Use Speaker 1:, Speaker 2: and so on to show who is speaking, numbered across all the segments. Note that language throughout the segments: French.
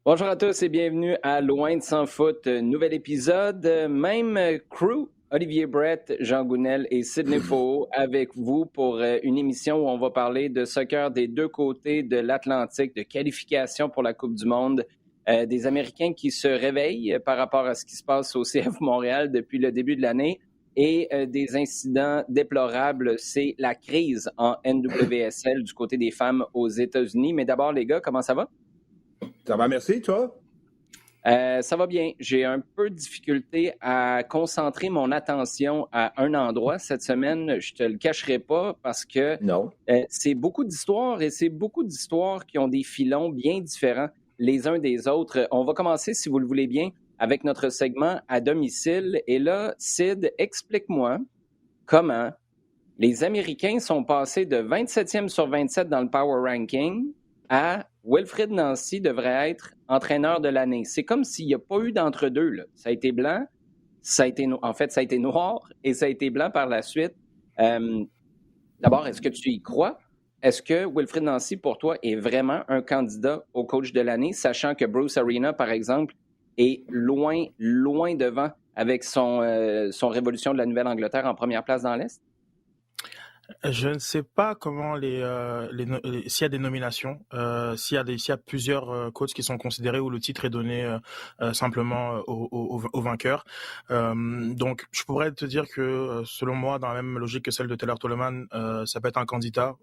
Speaker 1: Bonjour à tous et bienvenue à Loin de Sans Foot, nouvel épisode, même crew, Olivier Brett, Jean Gounel et Sidney Faux avec vous pour une émission où on va parler de soccer des deux côtés de l'Atlantique, de qualification pour la Coupe du Monde, des Américains qui se réveillent par rapport à ce qui se passe au CF Montréal depuis le début de l'année et des incidents déplorables, c'est la crise en NWSL du côté des femmes aux États-Unis. Mais d'abord les gars, comment ça va?
Speaker 2: Ça va, merci, toi?
Speaker 1: Ça va bien. J'ai un peu de difficulté à concentrer mon attention à un endroit cette semaine. Je te le cacherai pas parce que
Speaker 2: Non.
Speaker 1: c'est beaucoup d'histoires et c'est beaucoup d'histoires qui ont des filons bien différents les uns des autres. On va commencer, si vous le voulez bien, avec notre segment à domicile. Et là, Sid, explique-moi comment les Américains sont passés de 27e sur 27 dans le Power Ranking à Wilfried Nancy devrait être entraîneur de l'année. C'est comme s'il n'y a pas eu d'entre-deux, là. Ça a été blanc, ça a été ça a été noir et ça a été blanc par la suite. D'abord, est-ce que tu y crois? Est-ce que Wilfried Nancy, pour toi, est vraiment un candidat au coach de l'année, sachant que Bruce Arena, par exemple, est loin, loin devant avec son Révolution de la Nouvelle-Angleterre en première place dans l'Est?
Speaker 3: Je ne sais pas comment s'il y a des nominations, s'il y a plusieurs coachs qui sont considérés où le titre est donné simplement au vainqueur. Donc, je pourrais te dire que, selon moi, dans la même logique que celle de Taylor Tolleman, ça peut être un candidat,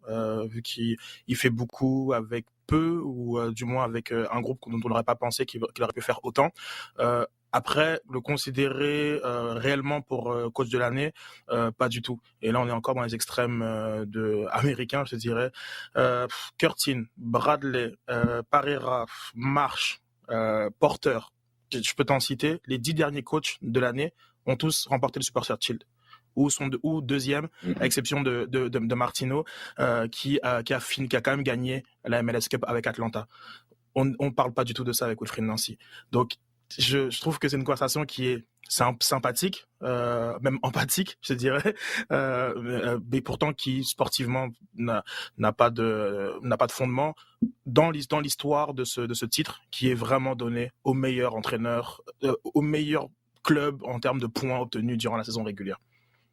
Speaker 3: vu qu'il fait beaucoup avec peu, ou du moins avec un groupe dont on n'aurait pas pensé qu'il aurait pu faire autant. Après, le considérer réellement pour coach de l'année, pas du tout. Et là, on est encore dans les extrêmes américains, je dirais. Curtin, Bradley, Pereira, Marsh, Porter, je peux t'en citer. Les 10 derniers coachs de l'année ont tous remporté le Super Shield. Ou deuxième, à exception de Martino, qui a quand même gagné la MLS Cup avec Atlanta. On parle pas du tout de ça avec Wilfried Nancy. Donc, je trouve que c'est une conversation qui est sympathique, même empathique, je dirais, mais pourtant qui sportivement n'a pas de fondement dans l'histoire de ce titre, qui est vraiment donné au meilleur entraîneur, au meilleur club en termes de points obtenus durant la saison régulière.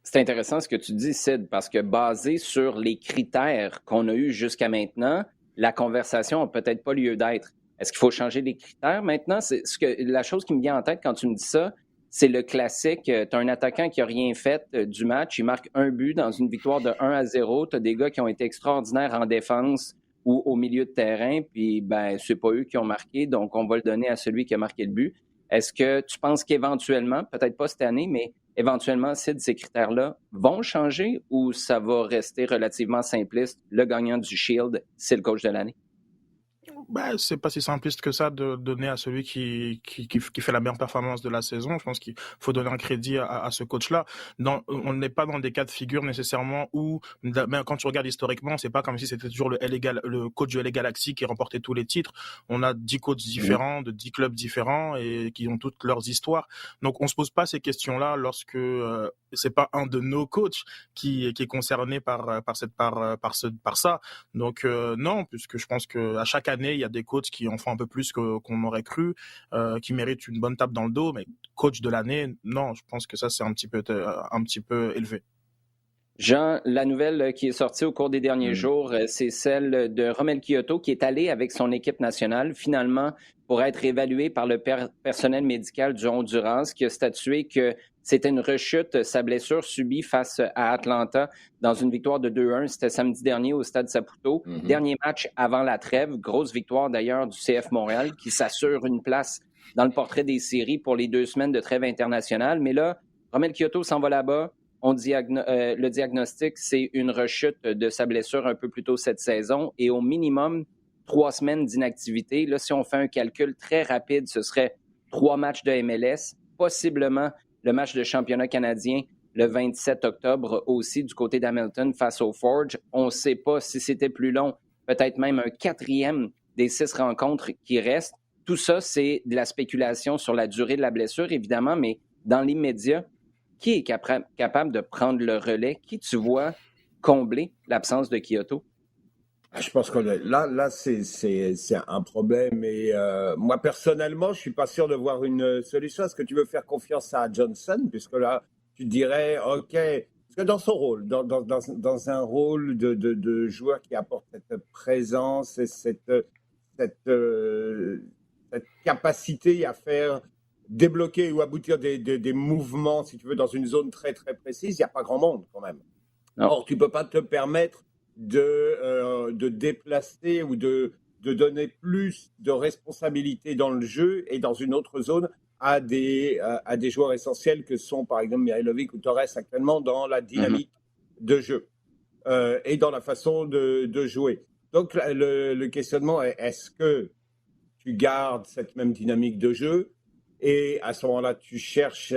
Speaker 1: C'est intéressant ce que tu dis, Sid, parce que basé sur les critères qu'on a eus jusqu'à maintenant, la conversation n'a peut-être pas lieu d'être. Est-ce qu'il faut changer les critères maintenant? La chose qui me vient en tête quand tu me dis ça, c'est le classique. Tu as un attaquant qui n'a rien fait du match, il marque un but dans une victoire de 1-0. Tu as des gars qui ont été extraordinaires en défense ou au milieu de terrain, puis ben, c'est pas eux qui ont marqué, donc on va le donner à celui qui a marqué le but. Est-ce que tu penses qu'éventuellement, peut-être pas cette année, mais éventuellement, Sid, ces critères-là vont changer ou ça va rester relativement simpliste? Le gagnant du Shield, c'est le coach de l'année.
Speaker 3: C'est pas si simpliste que ça de donner à celui qui fait la meilleure performance de la saison. Je pense qu'il faut donner un crédit à ce coach-là. On n'est pas dans des cas de figure nécessairement où, mais quand tu regardes historiquement, c'est pas comme si c'était toujours le coach du LA Galaxy qui remportait tous les titres. On a 10 coachs différents, de 10 clubs différents et qui ont toutes leurs histoires. Donc, on se pose pas ces questions-là lorsque c'est pas un de nos coachs qui est concerné par ça. Donc, non, puisque je pense que à chaque année, il y a des coachs qui en font un peu plus qu'on aurait cru, qui méritent une bonne tape dans le dos, mais coach de l'année, non, je pense que ça, c'est un petit peu élevé.
Speaker 1: Jean, la nouvelle qui est sortie au cours des derniers jours, c'est celle de Romel Kyoto qui est allé avec son équipe nationale, finalement, pour être évalué par le personnel médical du Honduras, qui a statué que c'était une rechute, sa blessure subie face à Atlanta dans une victoire de 2-1. C'était samedi dernier au Stade Saputo. Dernier match avant la trêve. Grosse victoire d'ailleurs du CF Montréal qui s'assure une place dans le portrait des séries pour les 2 semaines de trêve internationale. Mais là, Romel Kyoto s'en va là-bas. Le diagnostic, c'est une rechute de sa blessure un peu plus tôt cette saison et au minimum 3 semaines d'inactivité. Là, si on fait un calcul très rapide, ce serait 3 matchs de MLS, possiblement le match de championnat canadien le 27 octobre aussi du côté d'Hamilton face au Forge. On ne sait pas si c'était plus long, peut-être même un 4e des 6 rencontres qui restent. Tout ça, c'est de la spéculation sur la durée de la blessure, évidemment, mais dans l'immédiat, qui est capable de prendre le relais? Qui tu vois combler l'absence de Kyoto?
Speaker 2: Je pense que là c'est un problème et moi personnellement, je suis pas sûr de voir une solution. Est-ce que tu veux faire confiance à Johnson? Puisque là, tu dirais, OK, parce que dans son rôle, dans un rôle de joueur qui apporte cette présence et cette, euh, cette capacité à faire débloquer ou aboutir des mouvements, si tu veux, dans une zone très très précise, il n'y a pas grand monde quand même.
Speaker 1: Non.
Speaker 2: Or, tu ne peux pas te permettre de déplacer ou de donner plus de responsabilités dans le jeu et dans une autre zone à des joueurs essentiels que sont, par exemple, Mihailovic ou Torres actuellement dans la dynamique de jeu et dans la façon de jouer. Donc, le questionnement est, est-ce que tu gardes cette même dynamique de jeu et à ce moment-là, tu cherches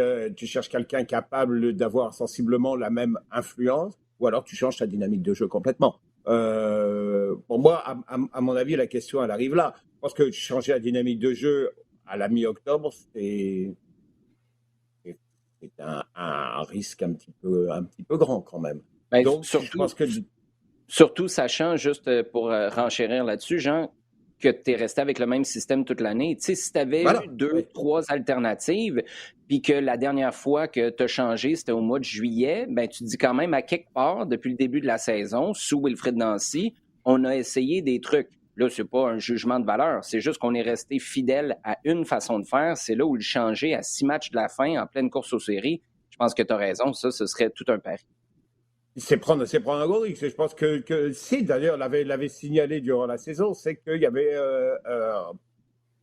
Speaker 2: quelqu'un capable d'avoir sensiblement la même influence, ou alors tu changes ta dynamique de jeu complètement. Pour moi, à mon avis, la question, elle arrive là. Je pense que changer la dynamique de jeu à la mi-octobre, c'est un risque un petit peu grand quand même.
Speaker 1: Ben,
Speaker 2: Donc, je pense que
Speaker 1: surtout sachant, juste pour renchérir là-dessus, Jean, que tu es resté avec le même système toute l'année. Tu sais, si tu avais
Speaker 2: voilà,
Speaker 1: eu deux,
Speaker 2: oui.
Speaker 1: trois alternatives, puis que la dernière fois que tu as changé, c'était au mois de juillet, ben tu te dis quand même à quelque part, depuis le début de la saison, sous Wilfried Nancy, on a essayé des trucs. Là, c'est pas un jugement de valeur, c'est juste qu'on est resté fidèle à une façon de faire. C'est là où le changer à 6 matchs de la fin, en pleine course aux séries, je pense que tu as raison, ça, ce serait tout un pari.
Speaker 2: C'est prendre un gros risque. Je pense que si d'ailleurs l'avait signalé durant la saison, c'est qu'il y avait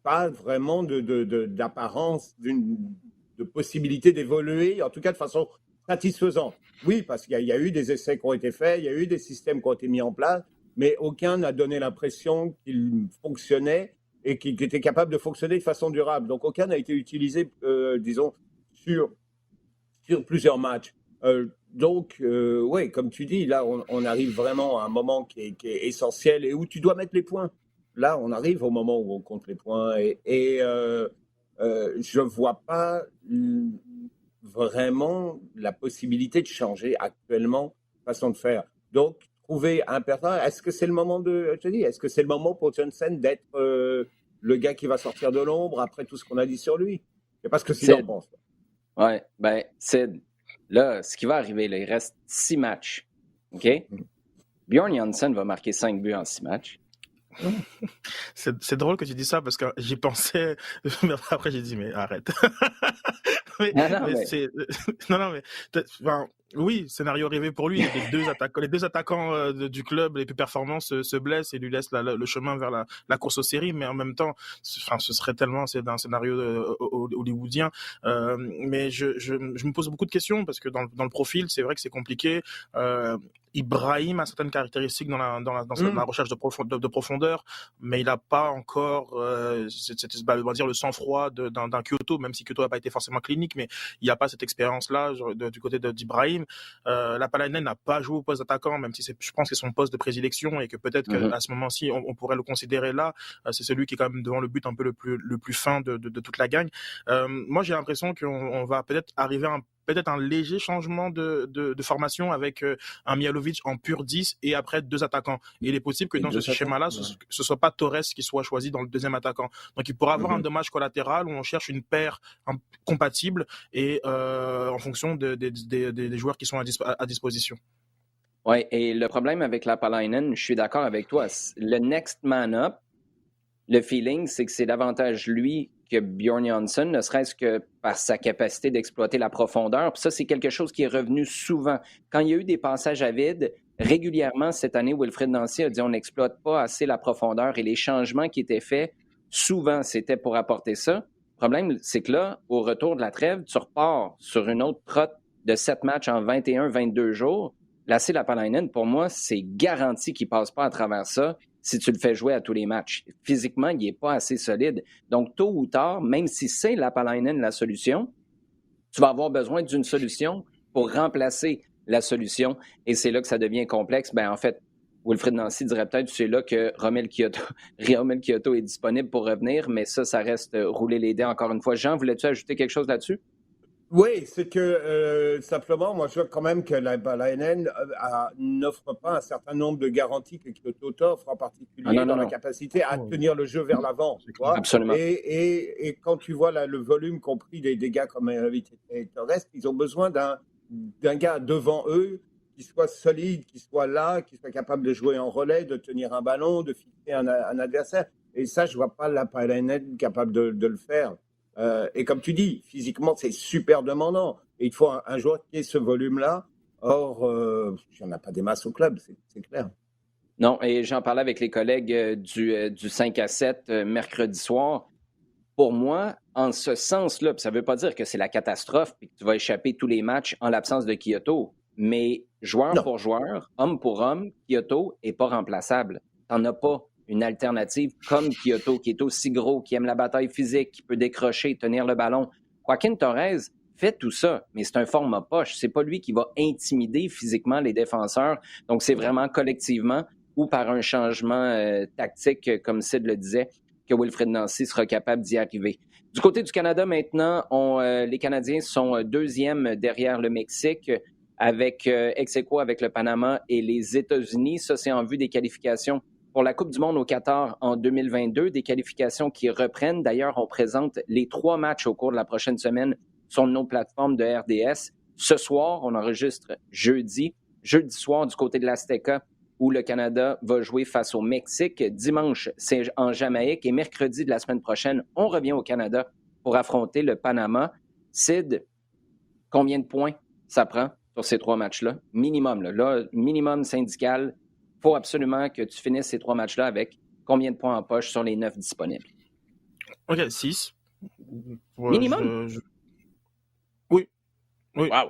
Speaker 2: pas vraiment d'apparence de possibilité d'évoluer, en tout cas de façon satisfaisante. Oui, parce qu'il y a eu des essais qui ont été faits, il y a eu des systèmes qui ont été mis en place, mais aucun n'a donné l'impression qu'il fonctionnait et qu'il était capable de fonctionner de façon durable. Donc aucun n'a été utilisé, disons, sur plusieurs matchs. Oui, comme tu dis, là, on arrive vraiment à un moment qui est essentiel et où tu dois mettre les points. Là, on arrive au moment où on compte les points et je ne vois pas vraiment la possibilité de changer actuellement façon de faire. Donc, trouver un personne, est-ce que c'est le moment est-ce que c'est le moment pour Johnson d'être le gars qui va sortir de l'ombre après tout ce qu'on a dit sur lui? Je ne sais pas ce que Sid en pense.
Speaker 1: Oui, ben, Sid, là, ce qui va arriver, là, il reste 6 matchs. OK? Bjorn Janssen va marquer 5 buts en 6 matchs.
Speaker 3: C'est drôle que tu dis ça parce que j'y pensais, mais après j'ai dit mais arrête. Enfin, oui, scénario rêvé pour lui. Les deux attaquants du club les plus performants se blessent et lui laissent le chemin vers la course aux séries, mais en même temps, ce serait tellement, c'est un scénario hollywoodien. Mais je me pose beaucoup de questions parce que dans le profil, c'est vrai que c'est compliqué. Ibrahim a certaines caractéristiques dans la recherche de profondeur, mais il n'a pas encore on va dire le sang-froid d'un Kyoto, même si Kyoto n'a pas été forcément clinique, mais il n'y a pas cette expérience-là du côté d'Ibrahim. Lapalainen n'a pas joué au poste d'attaquant, même si je pense que c'est son poste de prédilection et que peut-être qu'à ce moment-ci, on pourrait le considérer là. C'est celui qui est quand même devant le but un peu le plus fin de toute la gang. Moi, j'ai l'impression qu'on va peut-être arriver à peut-être un léger changement de formation avec un Mihailovic en pur 10 et après 2 attaquants. Et il est possible que dans ce schéma-là, ce soit pas Torres qui soit choisi dans le deuxième attaquant. Donc il pourra avoir un dommage collatéral où on cherche une paire compatible et en fonction des joueurs qui sont à disposition.
Speaker 1: Oui, et le problème avec Lapalainen, je suis d'accord avec toi, le next man up, le feeling, c'est que c'est davantage lui que Bjorn Janssen, ne serait-ce que par sa capacité d'exploiter la profondeur. Puis ça, c'est quelque chose qui est revenu souvent. Quand il y a eu des passages à vide, régulièrement cette année, Wilfried Nancy a dit on n'exploite pas assez la profondeur et les changements qui étaient faits, souvent, c'était pour apporter ça. Le problème, c'est que là, au retour de la trêve, tu repars sur une autre trotte de 7 matchs en 21-22 jours. Lassi Lapalainen, pour moi, c'est garanti qu'il ne passe pas à travers ça si tu le fais jouer à tous les matchs. Physiquement, il n'est pas assez solide. Donc, tôt ou tard, même si c'est Lapalainen la solution, tu vas avoir besoin d'une solution pour remplacer la solution. Et c'est là que ça devient complexe. Ben, en fait, Wilfried Nancy dirait peut-être que c'est là que Romel Kyoto est disponible pour revenir, mais ça reste rouler les dés encore une fois. Jean, voulais-tu ajouter quelque chose là-dessus?
Speaker 2: Oui, c'est que simplement, moi, je vois quand même que la NN n'offre pas un certain nombre de garanties que Kyoto offre, en
Speaker 1: Ah
Speaker 2: particulier
Speaker 1: non, non,
Speaker 2: dans la
Speaker 1: non,
Speaker 2: capacité à
Speaker 3: Oh,
Speaker 2: tenir le jeu vers l'avant,
Speaker 3: c'est
Speaker 2: tu
Speaker 3: clair.
Speaker 2: vois.
Speaker 1: absolument.
Speaker 2: Et quand tu vois le volume qu'ont pris des gars comme Torres, ils ont besoin d'un gars devant eux qui soit solide, qui soit là, qui soit capable de jouer en relais, de tenir un ballon, de fixer un adversaire. Et ça, je vois pas la NN capable de le faire. Et comme tu dis, physiquement, c'est super demandant. Et il faut un joueur qui ait ce volume-là. Or, il n'y en a pas des masses au club, c'est clair.
Speaker 1: Non, et j'en parlais avec les collègues du 5 à 7 mercredi soir. Pour moi, en ce sens-là, puis ça ne veut pas dire que c'est la catastrophe et que tu vas échapper tous les matchs en l'absence de Kyoto, mais joueur
Speaker 2: Non.
Speaker 1: pour joueur, homme pour homme, Kyoto n'est pas remplaçable. Tu n'en as pas une alternative comme Kyoto, qui est aussi gros, qui aime la bataille physique, qui peut décrocher, tenir le ballon. Joaquin Torres fait tout ça, mais c'est un format poche. C'est pas lui qui va intimider physiquement les défenseurs. Donc, c'est vraiment collectivement ou par un changement tactique, comme Sid le disait, que Wilfred Nancy sera capable d'y arriver. Du côté du Canada maintenant, les Canadiens sont deuxièmes derrière le Mexique avec ex aequo avec le Panama et les États-Unis. Ça, c'est en vue des qualifications pour la Coupe du monde au Qatar en 2022, des qualifications qui reprennent. D'ailleurs, on présente les 3 matchs au cours de la prochaine semaine sur nos plateformes de RDS. Ce soir, on enregistre jeudi soir du côté de l'Azteca, où le Canada va jouer face au Mexique. Dimanche, c'est en Jamaïque. Et mercredi de la semaine prochaine, on revient au Canada pour affronter le Panama. Sid, combien de points ça prend sur ces 3 matchs-là? Minimum, là, minimum syndical. Il faut absolument que tu finisses ces 3 matchs-là avec combien de points en poche sur les 9 disponibles?
Speaker 3: Ok, 6.
Speaker 1: Minimum?
Speaker 3: Oui. Oui,
Speaker 1: Wow!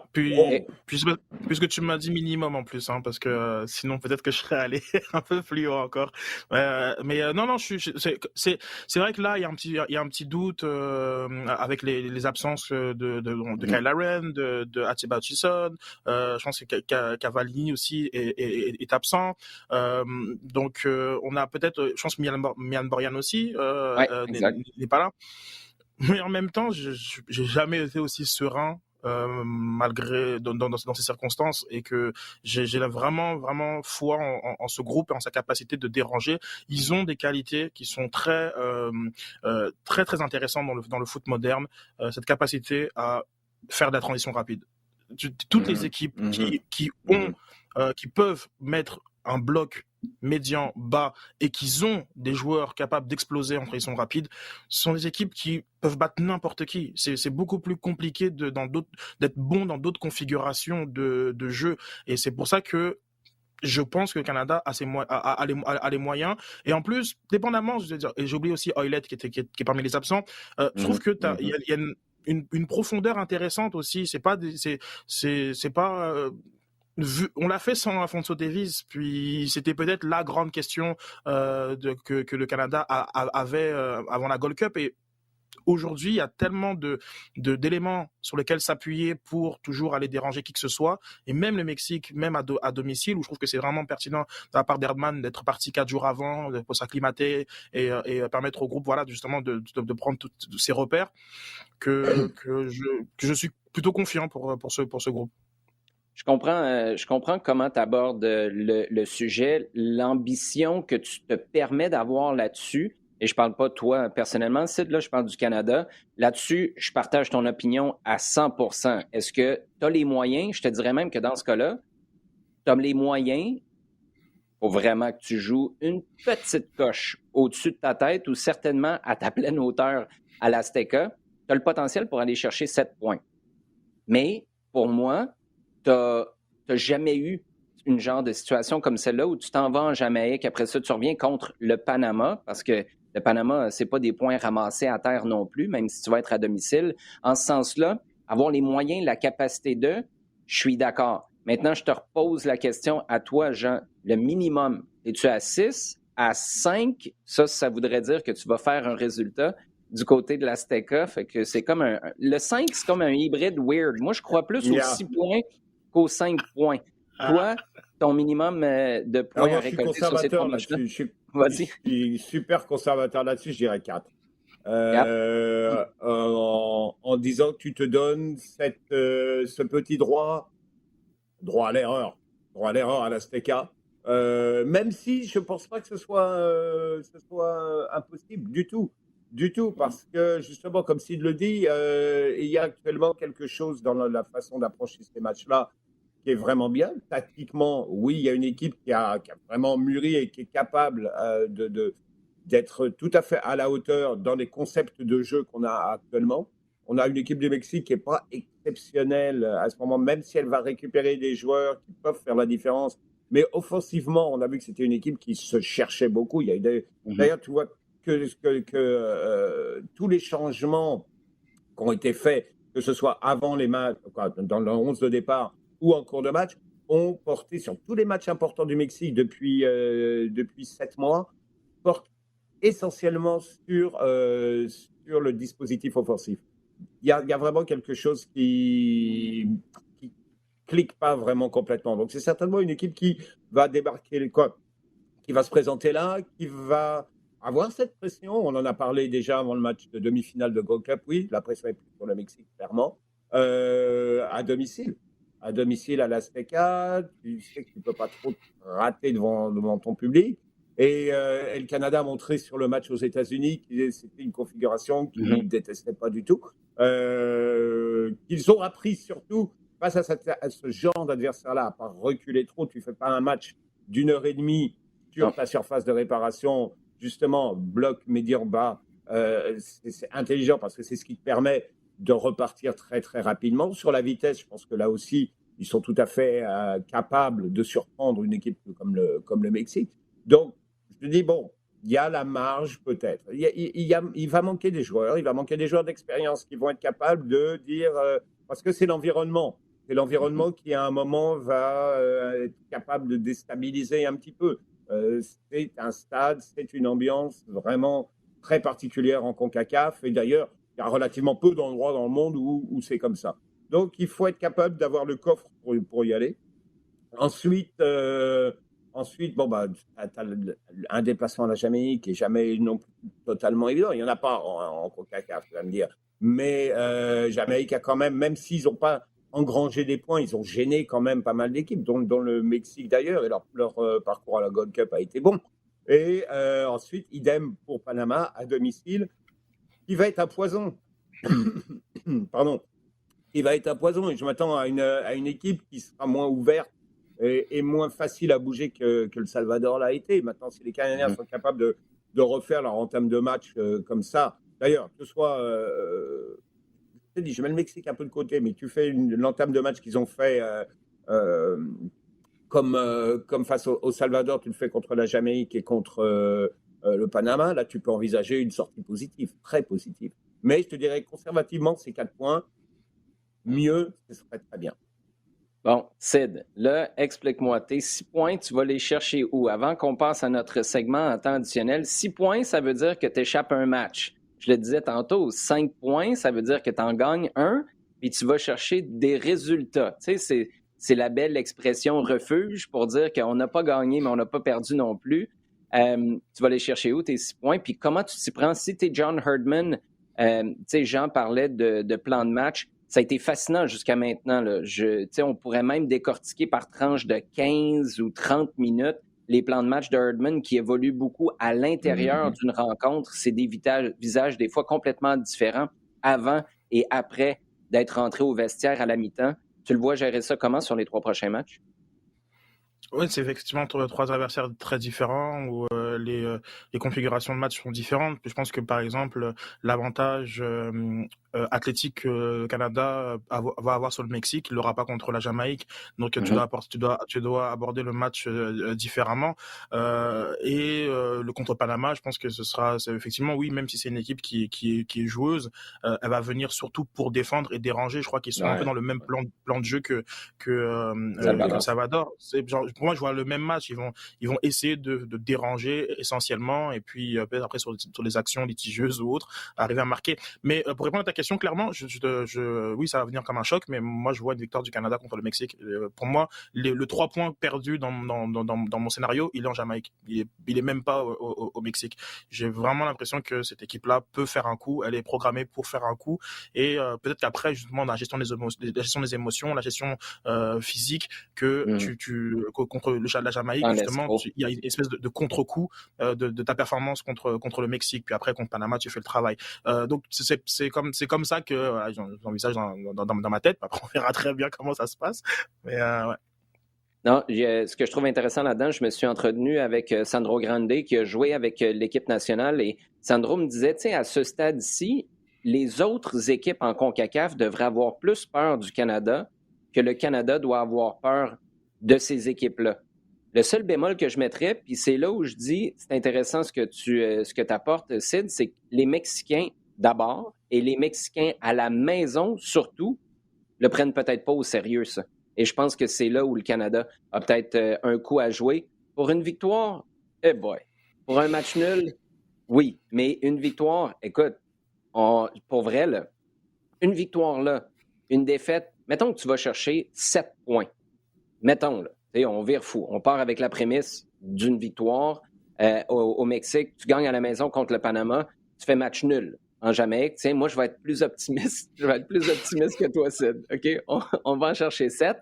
Speaker 3: puisque tu m'as dit minimum en plus, hein, parce que sinon peut-être que je serais allé un peu plus haut encore. Non, c'est vrai que là il y a un petit doute avec les absences de Kyle Larin, de Atiba Hutchinson. Je pense que Cavallini aussi est absent. Donc on a peut-être, je pense Mian Borjan aussi
Speaker 1: Ouais, exact.
Speaker 3: n'est pas là. Mais en même temps, j'ai jamais été aussi serein malgré dans ces circonstances, et que j'ai vraiment foi en ce groupe et en sa capacité de déranger. Ils ont des qualités qui sont très intéressantes dans le foot moderne, cette capacité à faire de la transition rapide. Toutes les équipes qui peuvent mettre un bloc médian bas et qui ont des joueurs capables d'exploser en transition rapide sont des équipes qui peuvent battre n'importe qui. C'est beaucoup plus compliqué d'être bon dans d'autres configurations de jeu, et c'est pour ça que je pense que le Canada a les moyens. Et en plus, dépendamment, je veux dire, et j'ai oublié aussi Oilette qui est parmi les absents. Je trouve que il y a une profondeur intéressante aussi. C'est pas on l'a fait sans Alphonso Davies, puis c'était peut-être la grande question que le Canada avait avant la Gold Cup. Et aujourd'hui, il y a tellement d'éléments sur lesquels s'appuyer pour toujours aller déranger qui que ce soit. Et même le Mexique, même à domicile, où je trouve que c'est vraiment pertinent de la part d'Herdman d'être parti 4 jours avant pour s'acclimater et permettre au groupe, voilà, justement de prendre tous ses repères, que je suis plutôt confiant pour ce groupe.
Speaker 1: Je comprends comment tu abordes le sujet, l'ambition que tu te permets d'avoir là-dessus. Et je parle pas de toi personnellement, Sid, là, je parle du Canada. Là-dessus, je partage ton opinion à 100%. Est-ce que tu as les moyens? Je te dirais même que dans ce cas-là, tu as les moyens. Faut vraiment que tu joues une petite coche au-dessus de ta tête ou certainement à ta pleine hauteur à l'Azteca. Tu as le potentiel pour aller chercher 7 points. Mais pour moi, tu n'as jamais eu une genre de situation comme celle-là où tu t'en vas en Jamaïque, après ça, tu reviens contre le Panama, parce que le Panama, c'est pas des points ramassés à terre non plus, même si tu vas être à domicile. En ce sens-là, avoir les moyens, la capacité de, je suis d'accord. Maintenant, je te repose la question à toi, Jean. Le minimum, es-tu à 6, à 5? Ça voudrait dire que tu vas faire un résultat du côté de l'Azteca. Fait que c'est comme le 5, c'est comme un hybride weird. Moi, je crois plus aux 6 points qu'aux 5 points. Toi, ton minimum de points à récolter sur ces 3 matchs-là?
Speaker 2: Je suis super conservateur là-dessus, je dirais 4. en disant que tu te donnes ce petit droit à l'erreur, à l'Azteca. Même si je ne pense pas que ce soit impossible du tout, parce que justement, comme Sid le dit, il y a actuellement quelque chose dans la façon d'approcher ces matchs-là qui est vraiment bien. Tactiquement, oui, il y a une équipe qui a vraiment mûri et qui est capable d'être tout à fait à la hauteur dans les concepts de jeu qu'on a actuellement. On a une équipe du Mexique qui n'est pas exceptionnelle à ce moment, même si elle va récupérer des joueurs qui peuvent faire la différence. Mais offensivement, on a vu que c'était une équipe qui se cherchait beaucoup. Il y a D'ailleurs, tu vois que tous les changements qui ont été faits, que ce soit avant les matchs, dans le 11 de départ ou en cours de match, ont porté sur tous les matchs importants du Mexique depuis 7 mois, portent essentiellement sur le dispositif offensif. Il y a vraiment quelque chose qui clique pas vraiment complètement. Donc c'est certainement une équipe qui va débarquer, qui va se présenter là, qui va avoir cette pression. On en a parlé déjà avant le match de demi-finale de Gold Cup. Oui, la pression est plus sur le Mexique, clairement. À domicile à l'Azteca, tu sais que tu peux pas trop te rater devant ton public. Et le Canada a montré sur le match aux États-Unis que c'était une configuration qu'ils ne détestaient pas du tout. Qu'ils ont appris surtout face à ce genre d'adversaire-là, à pas reculer trop. Tu ne fais pas un match d'1h30 sur ta surface de réparation, justement, bloc médian bas. C'est intelligent parce que c'est ce qui te permet de repartir très, très rapidement. Sur la vitesse, je pense que là aussi, ils sont tout à fait capables de surprendre une équipe comme le Mexique. Donc, je te dis, bon, il y a la marge peut-être. Il va manquer des joueurs, d'expérience qui vont être capables de dire, parce que c'est l'environnement. C'est l'environnement qui, à un moment, va être capable de déstabiliser un petit peu. C'est un stade, c'est une ambiance vraiment très particulière en CONCACAF. Et d'ailleurs, il y a relativement peu d'endroits dans le monde où c'est comme ça. Donc, il faut être capable d'avoir le coffre pour y aller. Ensuite, bon, tu as un déplacement à la Jamaïque qui n'est jamais non plus totalement évident. Il n'y en a pas en CONCACAF, tu vas me dire. Mais Jamaïque a quand même s'ils n'ont pas engrangé des points, ils ont gêné quand même pas mal d'équipes, dont le Mexique d'ailleurs, et leur parcours à la Gold Cup a été bon. Et ensuite, idem pour Panama à domicile, qui va être un poison. Pardon. Qui va être un poison. Et je m'attends à une équipe qui sera moins ouverte et moins facile à bouger que le Salvador l'a été. Maintenant, si les Canadiens sont capables de refaire leur entame de match comme ça, d'ailleurs, que ce soit, je mets le Mexique un peu de côté, mais tu fais l'entame de match qu'ils ont fait comme face au Salvador, tu le fais contre la Jamaïque et contre le Panama, là, tu peux envisager une sortie positive, très positive. Mais je te dirais conservativement, ces 4 points, mieux, ce serait très bien.
Speaker 1: Bon, Sid, là, explique-moi, tes 6 points, tu vas les chercher où? Avant qu'on passe à notre segment en temps additionnel, 6 points, ça veut dire que tu échappes un match. Je le disais tantôt, 5 points, ça veut dire que tu en gagnes un, puis tu vas chercher des résultats. Tu sais, c'est la belle expression refuge pour dire qu'on n'a pas gagné, mais on n'a pas perdu non plus. Tu vas les chercher où, tes 6 points? Puis comment tu t'y prends? Si tu es John Herdman, tu sais, Jean parlait de plan de match. Ça a été fascinant jusqu'à maintenant. Là. On pourrait même décortiquer par tranche de 15 ou 30 minutes les plans de match de Herdman qui évoluent beaucoup à l'intérieur d'une rencontre. C'est des visages des fois complètement différents avant et après d'être rentré au vestiaire à la mi-temps. Tu le vois gérer ça comment sur les 3 prochains matchs?
Speaker 3: Oui, c'est effectivement 3 adversaires très différents où les configurations de match sont différentes. Je pense que par exemple l'avantage athlétique que le Canada va avoir sur le Mexique, il l'aura pas contre la Jamaïque. Donc tu dois aborder le match différemment. Le contre Panama, je pense que c'est effectivement oui, même si c'est une équipe qui est joueuse, elle va venir surtout pour défendre et déranger. Je crois qu'ils sont un peu dans le même plan de jeu que Salvador. pour moi, je vois le même match. Ils vont essayer de déranger essentiellement, et puis peut-être après sur les actions litigieuses ou autres, arriver à marquer. Mais pour répondre à ta question, clairement, oui, ça va venir comme un choc, mais moi, je vois une victoire du Canada contre le Mexique. Pour moi, le 3 points perdu dans mon scénario, il est en Jamaïque. Il est même pas au Mexique. J'ai vraiment l'impression que cette équipe-là peut faire un coup. Elle est programmée pour faire un coup. Et peut-être qu'après, justement, la gestion des émotions, la gestion physique, contre la Jamaïque, justement, il y a une espèce de contre-coup de ta performance contre le Mexique. Puis après, contre Panama, tu fais le travail. Donc, c'est comme ça que j'envisage dans ma tête. Après, on verra très bien comment ça se passe. Mais ouais.
Speaker 1: Non, ce que je trouve intéressant là-dedans, je me suis entretenu avec Sandro Grande qui a joué avec l'équipe nationale et Sandro me disait, tu sais, à ce stade-ci, les autres équipes en CONCACAF devraient avoir plus peur du Canada que le Canada doit avoir peur de ces équipes-là. Le seul bémol que je mettrais, puis c'est là où je dis, c'est intéressant ce que tu apportes, Sid, c'est que les Mexicains d'abord et les Mexicains à la maison surtout le prennent peut-être pas au sérieux, ça. Et je pense que c'est là où le Canada a peut-être un coup à jouer. Pour une victoire, boy. Pour un match nul, oui. Mais une victoire, écoute, pour vrai, là, une victoire là, une défaite, mettons que tu vas chercher 7 points. Mettons, là. On vire fou. On part avec la prémisse d'une victoire au Mexique. Tu gagnes à la maison contre le Panama. Tu fais match nul en Jamaïque. Tiens, moi, je vais être plus optimiste. Je vais être plus optimiste que toi, Sid. OK? On va en chercher 7.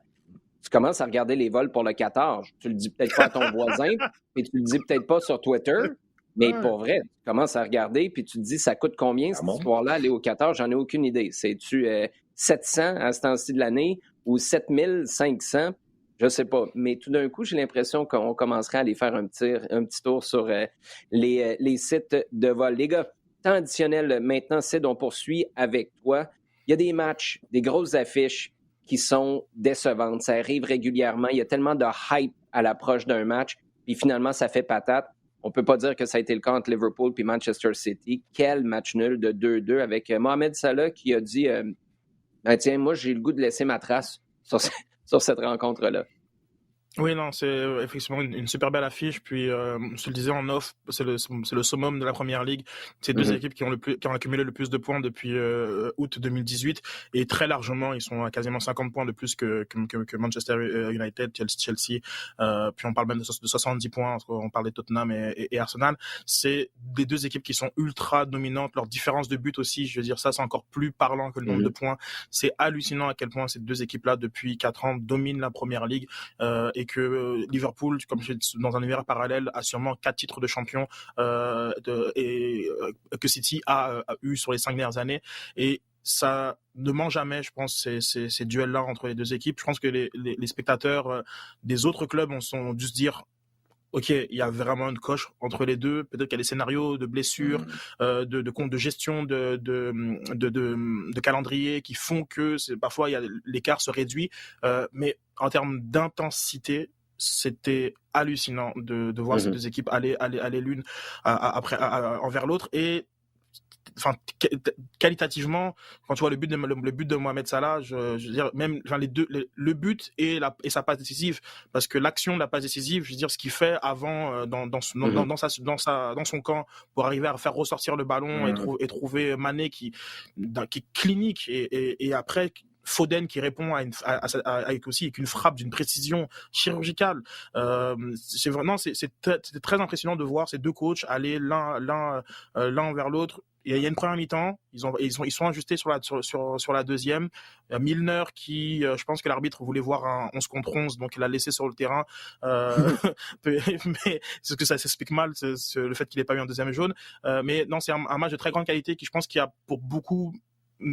Speaker 1: Tu commences à regarder les vols pour le Qatar. Tu le dis peut-être pas à ton voisin, et tu le dis peut-être pas sur Twitter, mais pour vrai, tu commences à regarder, puis tu te dis, ça coûte combien cette histoire-là, aller au Qatar? J'en ai aucune idée. C'est-tu 700 à ce temps-ci de l'année ou 7500? Je sais pas. Mais tout d'un coup, j'ai l'impression qu'on commencerait à aller faire un petit tour sur les sites de vol. Les gars, temps additionnel maintenant, Sid, on poursuit avec toi. Il y a des matchs, des grosses affiches qui sont décevantes. Ça arrive régulièrement. Il y a tellement de hype à l'approche d'un match, puis finalement, ça fait patate. On ne peut pas dire que ça a été le cas entre Liverpool et Manchester City. Quel match nul de 2-2 avec Mohamed Salah qui a dit tiens, moi, j'ai le goût de laisser ma trace sur cette rencontre-là.
Speaker 3: Oui, non, c'est effectivement une super belle affiche. Puis, je te le disais en off, c'est le summum de la Première Ligue. C'est deux équipes qui ont accumulé le plus de points depuis août 2018, et très largement, ils sont à quasiment 50 points de plus que Manchester United, Chelsea. Puis on parle même de 70 points. On parle de Tottenham et Arsenal. C'est des deux équipes qui sont ultra dominantes. Leur différence de but aussi, je veux dire, ça, c'est encore plus parlant que le nombre de points. C'est hallucinant à quel point ces deux équipes-là, depuis 4 ans, dominent la Première Ligue. Et que Liverpool, comme je dis, dans un univers parallèle, a sûrement 4 titres de champion et que City a eu sur les 5 dernières années. Et ça ne ment jamais, je pense, ces duels-là entre les deux équipes. Je pense que les spectateurs des autres clubs ont dû se dire, OK, il y a vraiment une coche entre les deux. Peut-être qu'il y a des scénarios de blessures, de gestion, de calendrier qui font que parfois l'écart se réduit. Mais en termes d'intensité, c'était hallucinant de voir ces deux équipes aller l'une envers l'autre. Et qualitativement, quand tu vois le but de Mohamed Salah, je veux dire, même les deux, le but et sa passe décisive, parce que l'action de la passe décisive, je veux dire, ce qu'il fait avant dans son camp pour arriver à faire ressortir le ballon et trouver Mané qui est clinique, et après Foden qui répond avec une frappe d'une précision chirurgicale. C'était très impressionnant de voir ces deux coachs aller l'un vers l'autre. Il y a une première mi-temps, ils sont ajustés sur la deuxième. Il y a Milner qui, je pense que l'arbitre voulait voir un 11 contre 11, donc il l'a laissé sur le terrain. Mais c'est que ça s'explique mal, le fait qu'il n'ait pas eu un deuxième jaune. Mais non, c'est un match de très grande qualité qui, je pense, qu'il y a pour beaucoup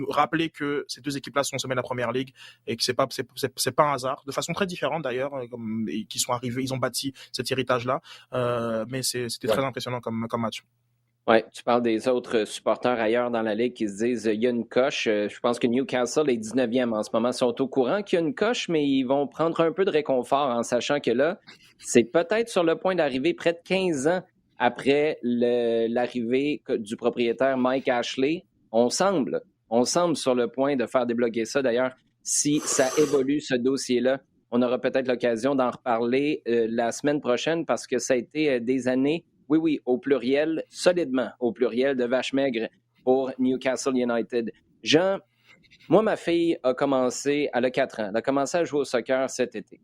Speaker 3: rappeler que ces deux équipes-là sont au sommet de la Première Ligue et que c'est pas un hasard, de façon très différente d'ailleurs, qui sont arrivés, ils ont bâti cet héritage-là, mais c'était très impressionnant comme match.
Speaker 1: Oui, tu parles des autres supporters ailleurs dans la Ligue qui se disent il y a une coche. Je pense que Newcastle est 19e en ce moment. Ils sont au courant qu'il y a une coche, mais ils vont prendre un peu de réconfort en sachant que là, c'est peut-être sur le point d'arriver près de 15 ans après l'arrivée du propriétaire Mike Ashley. On semble sur le point de faire débloquer ça. D'ailleurs, si ça évolue, ce dossier-là, On aura peut-être l'occasion d'en reparler la semaine prochaine parce que ça a été des années, oui, au pluriel, solidement au pluriel, de vaches maigres pour Newcastle United. Jean, moi, ma fille elle a 4 ans, elle a commencé à jouer au soccer cet été.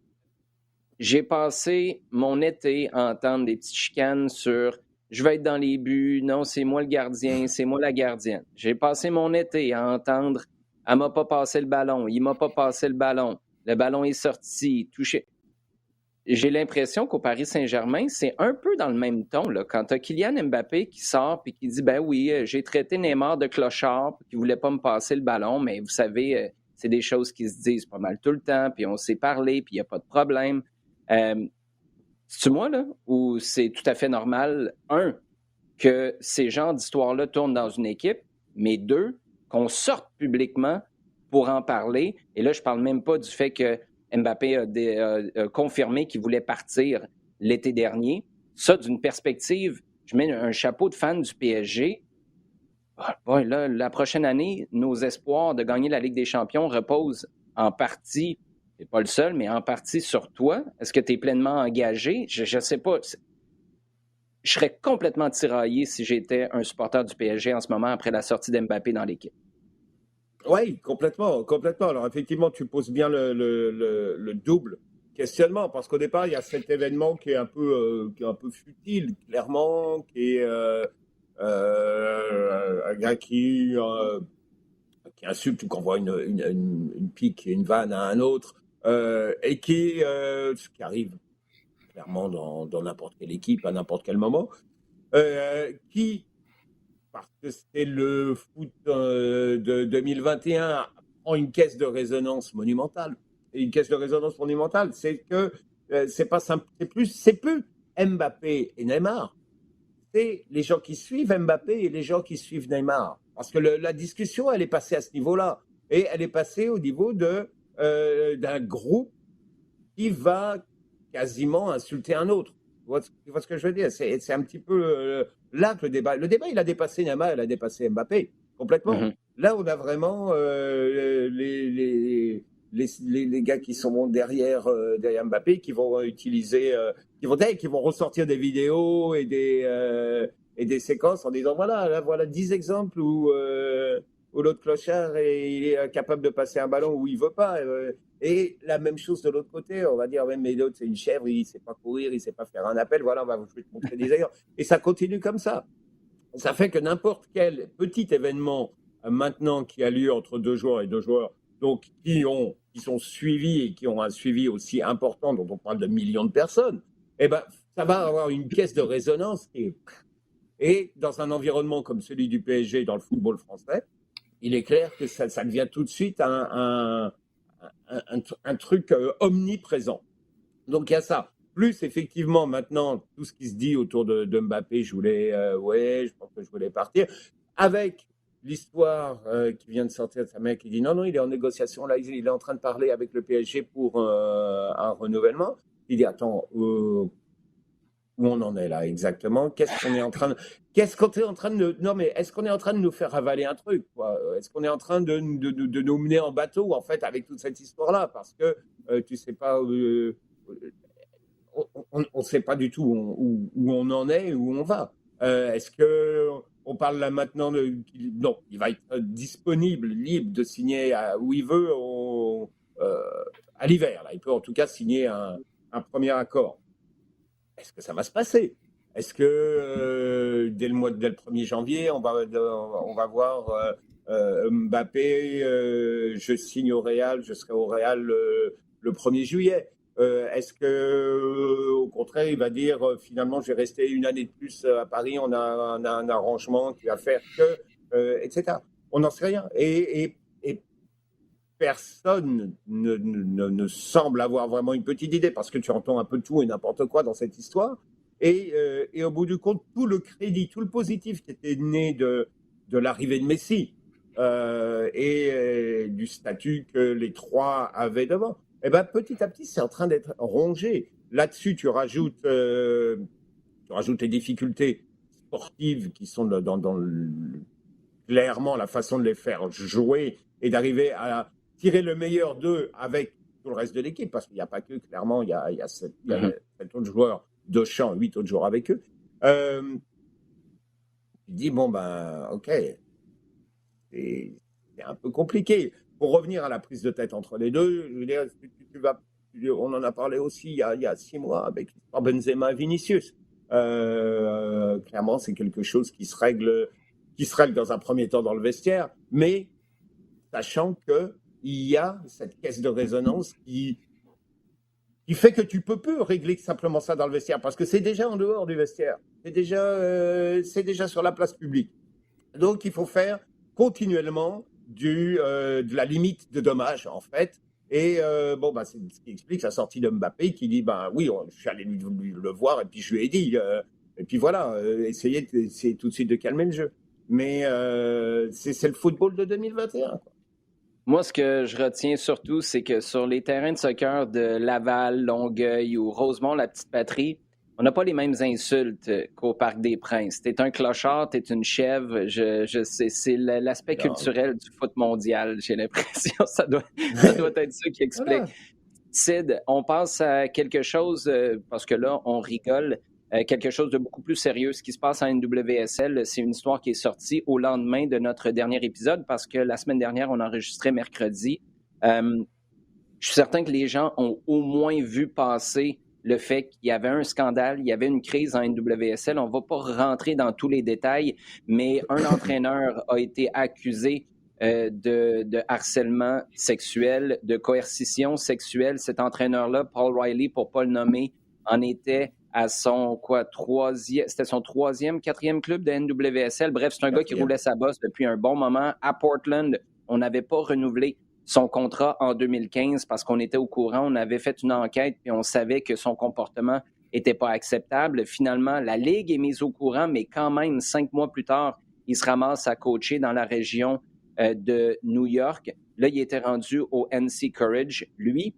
Speaker 1: J'ai passé mon été à entendre des petites chicanes sur je vais être dans les buts, non, c'est moi le gardien, c'est moi la gardienne. J'ai passé mon été à entendre elle m'a pas passé le ballon, il m'a pas passé le ballon est sorti, touché. J'ai l'impression qu'au Paris Saint-Germain, c'est un peu dans le même ton. Là. Quand tu as Kylian Mbappé qui sort et qui dit ben oui, j'ai traité Neymar de clochard qui ne voulait pas me passer le ballon, mais vous savez, c'est des choses qui se disent pas mal tout le temps, puis on s'est parlé, puis il n'y a pas de problème. C'est-tu moi, là, ou c'est tout à fait normal, un, que ces genres d'histoires-là tournent dans une équipe, mais deux, qu'on sorte publiquement pour en parler. Et là, je ne parle même pas du fait que Mbappé a confirmé qu'il voulait partir l'été dernier. Ça, d'une perspective, je mets un chapeau de fan du PSG. Bon, là, la prochaine année, nos espoirs de gagner la Ligue des champions reposent en partie, c'est pas le seul, mais en partie sur toi. Est-ce que tu es pleinement engagé? Je ne sais pas. Je serais complètement tiraillé si j'étais un supporter du PSG en ce moment après la sortie d'Mbappé dans l'équipe.
Speaker 2: Oui, complètement, complètement. Alors effectivement, tu poses bien le double questionnement, parce qu'au départ, il y a cet événement qui est un peu futile, clairement, qui est un gars qui insulte ou qui envoie une pique, une vanne à un autre, et ce qui arrive clairement dans n'importe quelle équipe, à n'importe quel moment, qui, parce que c'est le foot de 2021, prend une caisse de résonance monumentale. Et une caisse de résonance monumentale, c'est que c'est pas simple, c'est plus Mbappé et Neymar, c'est les gens qui suivent Mbappé et les gens qui suivent Neymar. Parce que la discussion, elle est passée à ce niveau-là. Et elle est passée au niveau d'un groupe qui va quasiment insulter un autre. Tu vois ce que je veux dire? C'est un petit peu là que le débat. Le débat, il a dépassé Neymar, il a dépassé Mbappé, complètement.
Speaker 1: Mm-hmm.
Speaker 2: Là, on a vraiment les gars qui sont derrière Mbappé, qui vont utiliser, qui vont ressortir des vidéos et des séquences en disant voilà 10 exemples où l'autre clochard il est capable de passer un ballon où il veut pas. Et la même chose de l'autre côté, on va dire mais l'autre c'est une chèvre, il sait pas courir, il sait pas faire un appel. Voilà, je vais te montrer des exemples. Et ça continue comme ça. Ça fait que n'importe quel petit événement maintenant qui a lieu entre deux joueurs et deux joueurs, donc qui sont suivis et qui ont un suivi aussi important, dont on parle de millions de personnes, eh ben ça va avoir une caisse de résonance et dans un environnement comme celui du PSG dans le football français, il est clair que ça devient tout de suite un truc omniprésent. Donc il y a ça. Plus effectivement maintenant tout ce qui se dit autour de Mbappé, je pense que je voulais partir. Avec l'histoire qui vient de sortir de sa mère qui dit non, il est en négociation, là il est en train de parler avec le PSG pour un renouvellement. Il dit attends, où on en est là exactement? Est-ce qu'on est en train de nous faire avaler un truc, quoi? Est-ce qu'on est en train de nous mener en bateau, en fait, avec toute cette histoire-là? Parce que tu sais pas, on sait pas du tout où on en est, où on va. Est-ce que on parle là maintenant non, il va être disponible, libre de signer où il veut à l'hiver. Là, il peut en tout cas signer un premier accord. Est-ce que ça va se passer? Est-ce que dès le 1er janvier, on va voir Mbappé, je signe au Real, je serai au Real le 1er juillet? Est-ce que au contraire, il va dire finalement, je vais rester une année de plus à Paris, on a un arrangement qui va faire que, etc. On n'en sait rien. Et personne ne semble avoir vraiment une petite idée, parce que tu entends un peu tout et n'importe quoi dans cette histoire. Et au bout du compte, tout le crédit, tout le positif qui était né de l'arrivée de Messi et du statut que les trois avaient devant, eh ben, petit à petit, c'est en train d'être rongé. Là-dessus, tu rajoutes les difficultés sportives qui sont clairement la façon de les faire jouer et d'arriver à tirer le meilleur d'eux avec tout le reste de l'équipe, parce qu'il n'y a pas que, clairement, il y a 7 autres joueurs de champ, 8 autres joueurs avec eux. Tu dis, bon, ben, OK, c'est un peu compliqué. Pour revenir à la prise de tête entre les deux, je veux dire, on en a parlé aussi il y a 6 mois avec Benzema et Vinicius. Clairement, c'est quelque chose qui se règle dans un premier temps dans le vestiaire, mais sachant qu'il y a cette caisse de résonance qui fait que tu peux plus régler simplement ça dans le vestiaire, parce que c'est déjà en dehors du vestiaire, c'est déjà sur la place publique. Donc, il faut faire continuellement de la limite de dommages, en fait. Et c'est ce qui explique la sortie de Mbappé, qui dit, oui, je suis allé lui le voir, et puis je lui ai dit, et puis voilà, essayez tout de suite de calmer le jeu. Mais c'est le football de 2021, quoi.
Speaker 1: Moi, ce que je retiens surtout, c'est que sur les terrains de soccer de Laval, Longueuil ou Rosemont, la petite patrie, on n'a pas les mêmes insultes qu'au Parc des Princes. T'es un clochard, t'es une chèvre. Je sais, c'est l'aspect culturel du foot mondial, j'ai l'impression. Ça doit être ça qui explique. Voilà. Sid, on passe à quelque chose, parce que là, on rigole, quelque chose de beaucoup plus sérieux. Ce qui se passe en NWSL, c'est une histoire qui est sortie au lendemain de notre dernier épisode, parce que la semaine dernière, on enregistrait mercredi. Je suis certain que les gens ont au moins vu passer le fait qu'il y avait un scandale, il y avait une crise en NWSL. On ne va pas rentrer dans tous les détails, mais un entraîneur a été accusé de harcèlement sexuel, de coercition sexuelle. Cet entraîneur-là, Paul Riley, pour ne pas le nommer, en était à son troisième, quatrième club de NWSL. Bref, c'est un gars qui roulait sa bosse depuis un bon moment. À Portland, on n'avait pas renouvelé son contrat en 2015 parce qu'on était au courant, on avait fait une enquête et on savait que son comportement n'était pas acceptable. Finalement, la Ligue est mise au courant, mais quand même, 5 mois plus tard, il se ramasse à coacher dans la région de New York. Là, il était rendu au NC Courage. Lui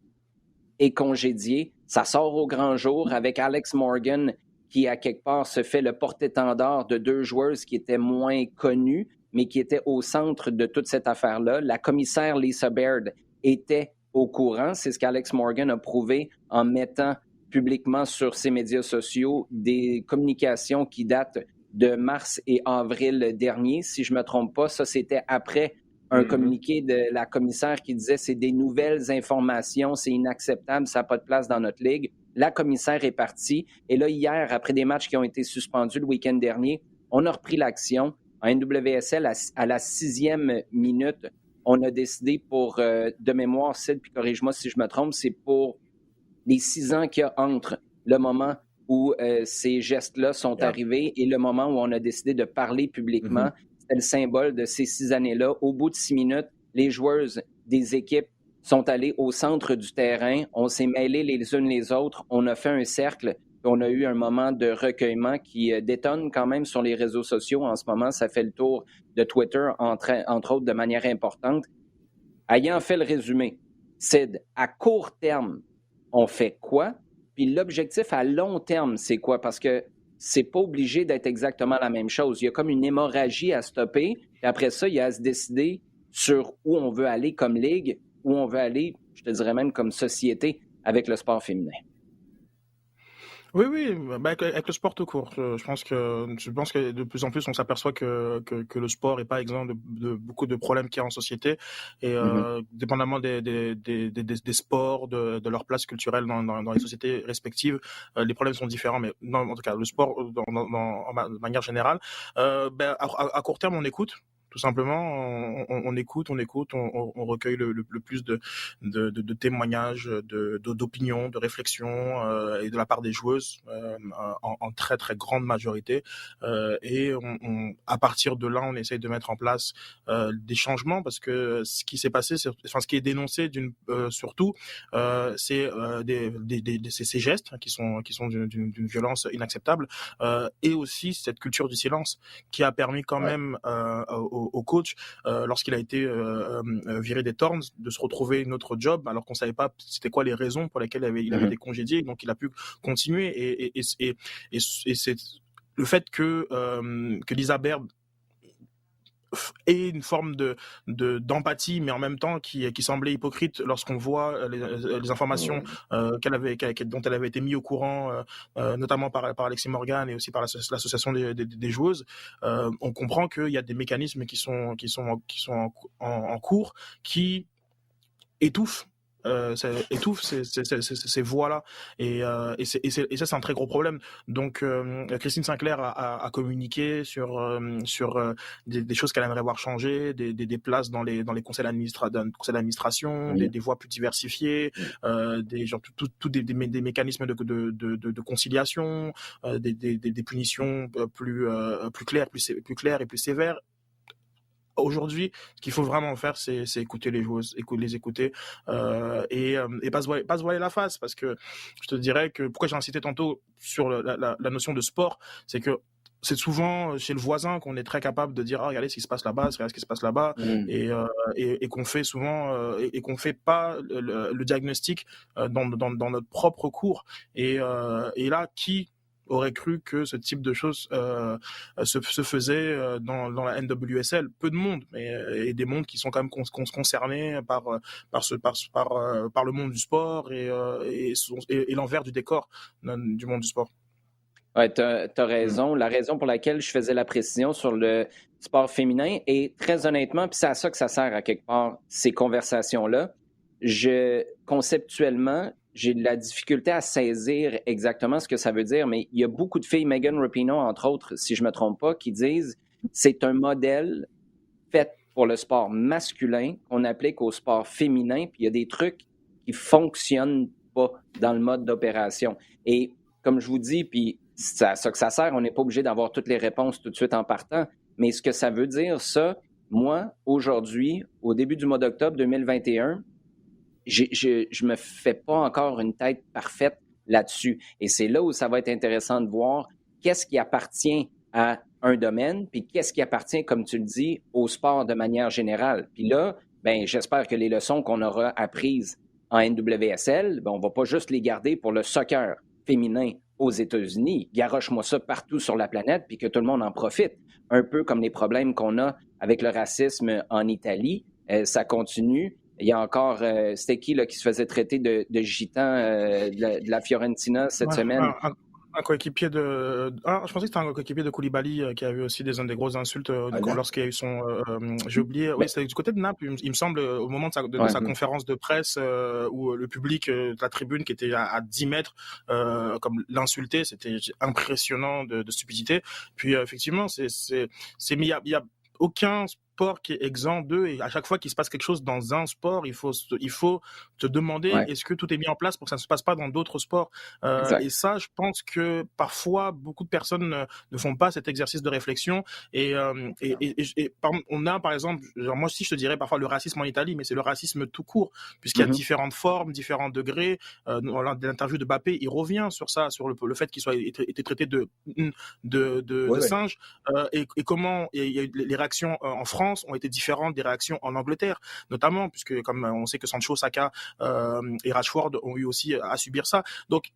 Speaker 1: est congédié. Ça sort au grand jour avec Alex Morgan qui, à quelque part, se fait le porte-étendard de 2 joueuses qui étaient moins connues, mais qui était au centre de toute cette affaire-là. La commissaire Lisa Baird était au courant. C'est ce qu'Alex Morgan a prouvé en mettant publiquement sur ses médias sociaux des communications qui datent de mars et avril dernier. Si je ne me trompe pas, ça, c'était après un communiqué de la commissaire qui disait « c'est des nouvelles informations, c'est inacceptable, ça n'a pas de place dans notre ligue ». La commissaire est partie. Et là, hier, après des matchs qui ont été suspendus le week-end dernier, on a repris l'action. En NWSL, à la 6e minute, on a décidé pour, de mémoire, Sid, puis corrige-moi si je me trompe, c'est pour les 6 ans qu'il y a entre le moment où ces gestes-là sont arrivés et le moment où on a décidé de parler publiquement. C'était le symbole de ces 6 années-là. Au bout de 6 minutes, les joueuses des équipes sont allées au centre du terrain. On s'est mêlés les unes les autres. On a fait un cercle. On a eu un moment de recueillement qui détonne quand même sur les réseaux sociaux en ce moment. Ça fait le tour de Twitter, entre autres, de manière importante. Ayant fait le résumé, Sid, à court terme, on fait quoi? Puis l'objectif à long terme, c'est quoi? Parce que c'est pas obligé d'être exactement la même chose. Il y a comme une hémorragie à stopper. Et après ça, il y a à se décider sur où on veut aller comme ligue, où on veut aller, je te dirais même comme société, avec le sport féminin.
Speaker 3: Oui, avec le sport tout court. Je pense que de plus en plus on s'aperçoit que le sport est pas exempt de beaucoup de problèmes qu'il y a en société et dépendamment des sports, de leur place culturelle dans les sociétés respectives, les problèmes sont différents. Mais non, en tout cas, le sport de manière générale, à court terme on écoute. Tout simplement, on écoute, on recueille le plus de témoignages, d'opinions, de réflexions et de la part des joueuses en très très grande majorité. Et à partir de là, on essaye de mettre en place des changements parce que ce qui s'est passé, ce qui est dénoncé surtout, c'est ces gestes qui sont d'une violence inacceptable et aussi cette culture du silence qui a permis quand même au coach, lorsqu'il a été viré des Thorns, de se retrouver une autre job, alors qu'on savait pas c'était quoi les raisons pour lesquelles il avait été congédié, donc il a pu continuer. Et c'est le fait que Lisa Baird et une forme d'empathie, mais en même temps qui semblait hypocrite lorsqu'on voit les informations dont elle avait été mise au courant, notamment par Alexis Morgan et aussi par l'association des joueuses. On comprend qu'il y a des mécanismes qui sont en cours qui étouffent ces voix-là et ça c'est un très gros problème. Donc Christine Sinclair a communiqué sur des choses qu'elle aimerait voir changer, des places dans les conseils d'administration, des voix plus diversifiées, des mécanismes de conciliation, des punitions plus claires et plus sévères. Aujourd'hui, ce qu'il faut vraiment faire, c'est écouter les joueuses, les écouter et pas se voiler la face, parce que je te dirais que pourquoi j'ai incité tantôt sur la notion de sport, c'est que c'est souvent chez le voisin qu'on est très capable de dire regardez ce qui se passe là-bas, regardez ce qui se passe là-bas, et qu'on fait souvent et qu'on fait pas le diagnostic dans notre propre cours et là qui aurait cru que ce type de choses se faisait dans la NWSL. Peu de monde, et des mondes qui sont quand même concernés par le monde du sport et l'envers du décor du monde du sport.
Speaker 1: Oui, tu as raison. La raison pour laquelle je faisais la précision sur le sport féminin, et très honnêtement, puis c'est à ça que ça sert à quelque part, ces conversations-là, conceptuellement, j'ai de la difficulté à saisir exactement ce que ça veut dire, mais il y a beaucoup de filles, Megan Rapinoe, entre autres, si je ne me trompe pas, qui disent c'est un modèle fait pour le sport masculin qu'on applique au sport féminin, puis il y a des trucs qui ne fonctionnent pas dans le mode d'opération. Et comme je vous dis, puis c'est à ça que ça sert, on n'est pas obligé d'avoir toutes les réponses tout de suite en partant, mais ce que ça veut dire, ça, moi, aujourd'hui, au début du mois d'octobre 2021, je me fais pas encore une tête parfaite là-dessus. Et c'est là où ça va être intéressant de voir qu'est-ce qui appartient à un domaine, puis qu'est-ce qui appartient, comme tu le dis, au sport de manière générale. Puis là, ben, j'espère que les leçons qu'on aura apprises en NWSL, ben, on va pas juste les garder pour le soccer féminin aux États-Unis. Garoche-moi ça partout sur la planète, puis que tout le monde en profite. Un peu comme les problèmes qu'on a avec le racisme en Italie. Ça continue. Il y a encore, c'était qui là, qui se faisait traiter de gitan de la Fiorentina cette semaine?
Speaker 3: Un coéquipier je pensais que c'était un coéquipier de Koulibaly qui avait aussi des grosses insultes lorsqu'il y a eu son... j'ai oublié, oui, c'était du côté de Naples, il me semble, au moment de sa conférence de presse où le public de la tribune qui était à 10 mètres, comme l'insultait, c'était impressionnant de stupidité. Puis effectivement, mais il y a aucun sport qui est exempt d'eux, et à chaque fois qu'il se passe quelque chose dans un sport, il faut te demander est-ce que tout est mis en place pour que ça ne se passe pas dans d'autres sports. Et ça, je pense que parfois beaucoup de personnes ne font pas cet exercice de réflexion. Et on a par exemple, moi aussi je te dirais parfois le racisme en Italie, mais c'est le racisme tout court, puisqu'il y a différentes formes, différents degrés. Dans l'interview de Mbappé, il revient sur ça, sur le fait qu'il soit été traité de singe, et comment les réactions en France ont été différentes des réactions en Angleterre, notamment, puisque comme on sait que Sancho, Saka et Rashford ont eu aussi à subir ça. Donc,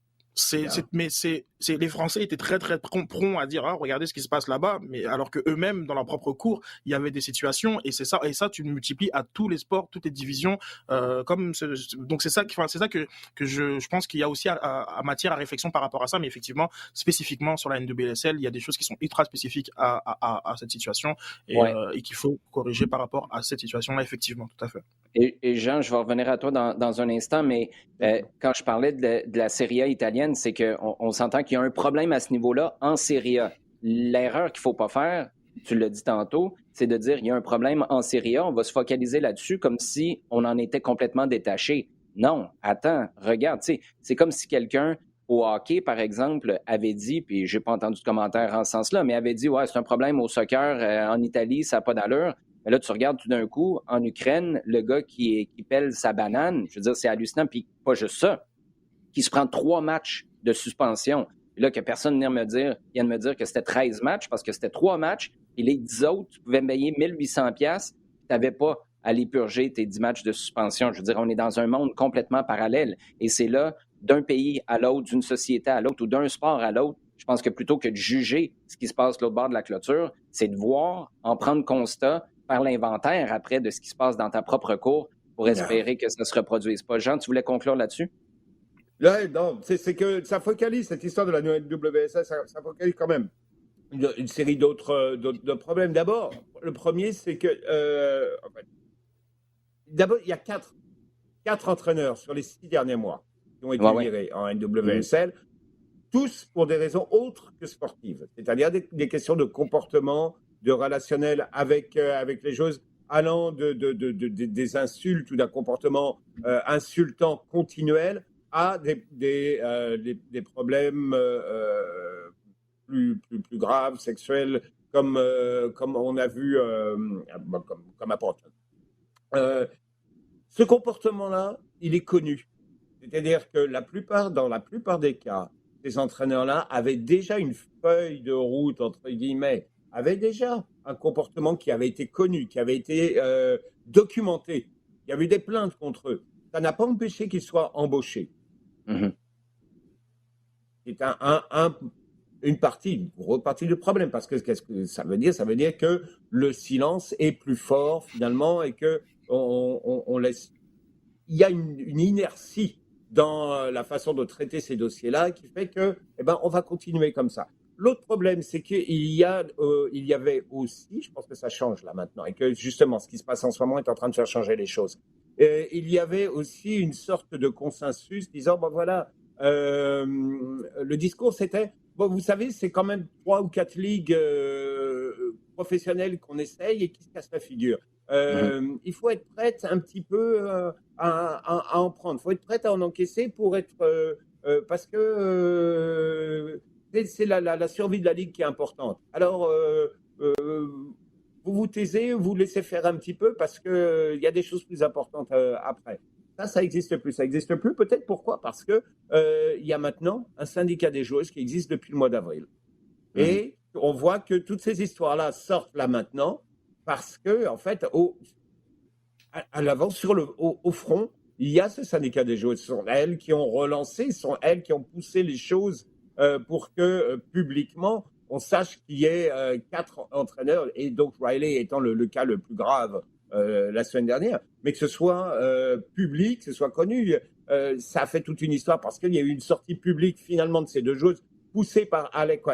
Speaker 3: les Français étaient très très prompts à dire regardez ce qui se passe là-bas, mais alors que eux-mêmes dans leur propre cours il y avait des situations, et ça tu le multiplies à tous les sports, toutes les divisions, donc c'est ça que je pense qu'il y a aussi à matière à réflexion par rapport à ça. Mais effectivement, spécifiquement sur la NWSL, il y a des choses qui sont ultra spécifiques à cette situation et qu'il faut corriger par rapport à cette situation-là, effectivement, tout à fait.
Speaker 1: Et Jean, je vais revenir à toi dans un instant, mais quand je parlais de la Serie A italienne, c'est qu'on s'entend qu'il y a un problème à ce niveau-là en Serie A. L'erreur qu'il ne faut pas faire, tu l'as dit tantôt, c'est de dire qu'il y a un problème en Serie A, on va se focaliser là-dessus comme si on en était complètement détaché. Non, attends, regarde, c'est comme si quelqu'un au hockey, par exemple, avait dit, puis je n'ai pas entendu de commentaire en ce sens-là, mais avait dit, ouais, c'est un problème au soccer en Italie, ça n'a pas d'allure. Mais là, tu regardes tout d'un coup, en Ukraine, le gars qui pèle sa banane, je veux dire, c'est hallucinant. Puis pas juste ça, qui se prend 3 matchs de suspension. Puis là, que personne vient de me dire que c'était 13 matchs, parce que c'était 3 matchs, et les 10 autres, tu pouvais me payer 1800$, tu n'avais pas à les purger tes 10 matchs de suspension. Je veux dire, on est dans un monde complètement parallèle. Et c'est là, d'un pays à l'autre, d'une société à l'autre, ou d'un sport à l'autre, Je pense que plutôt que de juger ce qui se passe de l'autre bord de la clôture, c'est de voir, en prendre constat, faire l'inventaire après de ce qui se passe dans ta propre cour pour espérer que ça ne se reproduise pas. Jean, tu voulais conclure là-dessus?
Speaker 2: Là, non, c'est que ça focalise, cette histoire de la nouvelle WSL, ça focalise quand même une série d'autres problèmes. D'abord, le premier, c'est que d'abord, il y a quatre entraîneurs sur les 6 derniers mois qui ont été virés en NWSL, tous pour des raisons autres que sportives, c'est-à-dire des questions de comportement, de relationnel avec les joueuses, allant des insultes ou d'un comportement insultant continuel à des problèmes plus graves, sexuels, comme on a vu comme à Portland. Ce comportement-là, il est connu. C'est-à-dire que dans la plupart des cas, ces entraîneurs-là avaient déjà une feuille de route, entre guillemets, avaient déjà un comportement qui avait été connu, qui avait été documenté. Il y avait eu des plaintes contre eux. Ça n'a pas empêché qu'ils soient embauchés. C'est une grosse partie du problème, parce que qu'est-ce que ça veut dire? Ça veut dire que le silence est plus fort finalement et que on laisse. Il y a une inertie dans la façon de traiter ces dossiers-là qui fait que, on va continuer comme ça. L'autre problème, c'est qu'il y avait aussi, je pense que ça change là maintenant, et que justement, ce qui se passe en ce moment est en train de faire changer les choses. Il y avait aussi une sorte de consensus disant, le discours c'était, vous savez, c'est quand même 3 ou 4 ligues professionnelles qu'on essaye et qui se cassent la figure. Il faut être prête un petit peu à en prendre. Il faut être prête à en encaisser pour être... parce que c'est la survie de la Ligue qui est importante. Alors, vous vous taisez, vous laissez faire un petit peu parce qu'il y a des choses plus importantes après. Ça n'existe plus. Ça n'existe plus peut-être pourquoi? Parce que il y a maintenant un syndicat des joueuses qui existe depuis le mois d'avril. Et on voit que toutes ces histoires-là sortent là maintenant parce que, en fait, à l'avant, au front, il y a ce syndicat des joueuses. Ce sont elles qui ont relancé, ce sont elles qui ont poussé les choses pour que publiquement, on sache qu'il y ait 4 entraîneurs, et donc Riley étant le cas le plus grave la semaine dernière, mais que ce soit public, que ce soit connu. Ça a fait toute une histoire parce qu'il y a eu une sortie publique finalement de ces 2 joueuses,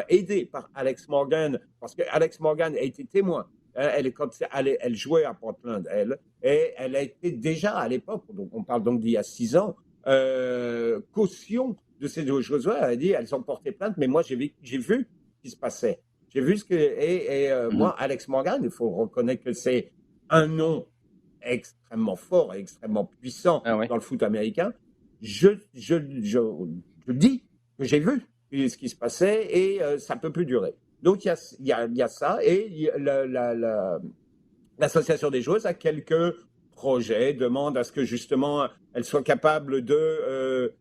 Speaker 2: aidée par Alex Morgan, parce que Alex Morgan a été témoin. Elle jouait à Portland, et elle a été déjà à l'époque, donc on parle donc d'il y a 6 ans, caution de ces 2 joueuses. Elle a dit, elles ont porté plainte, mais moi j'ai vu ce qui se passait. J'ai vu moi, Alex Morgan, il faut reconnaître que c'est un nom extrêmement fort et extrêmement puissant dans le foot américain. Je dis que j'ai vu ce qui se passait et ça peut plus durer. Donc il y a ça, et l'association des joueuses a quelques projets, demande à ce que justement elles soient capables de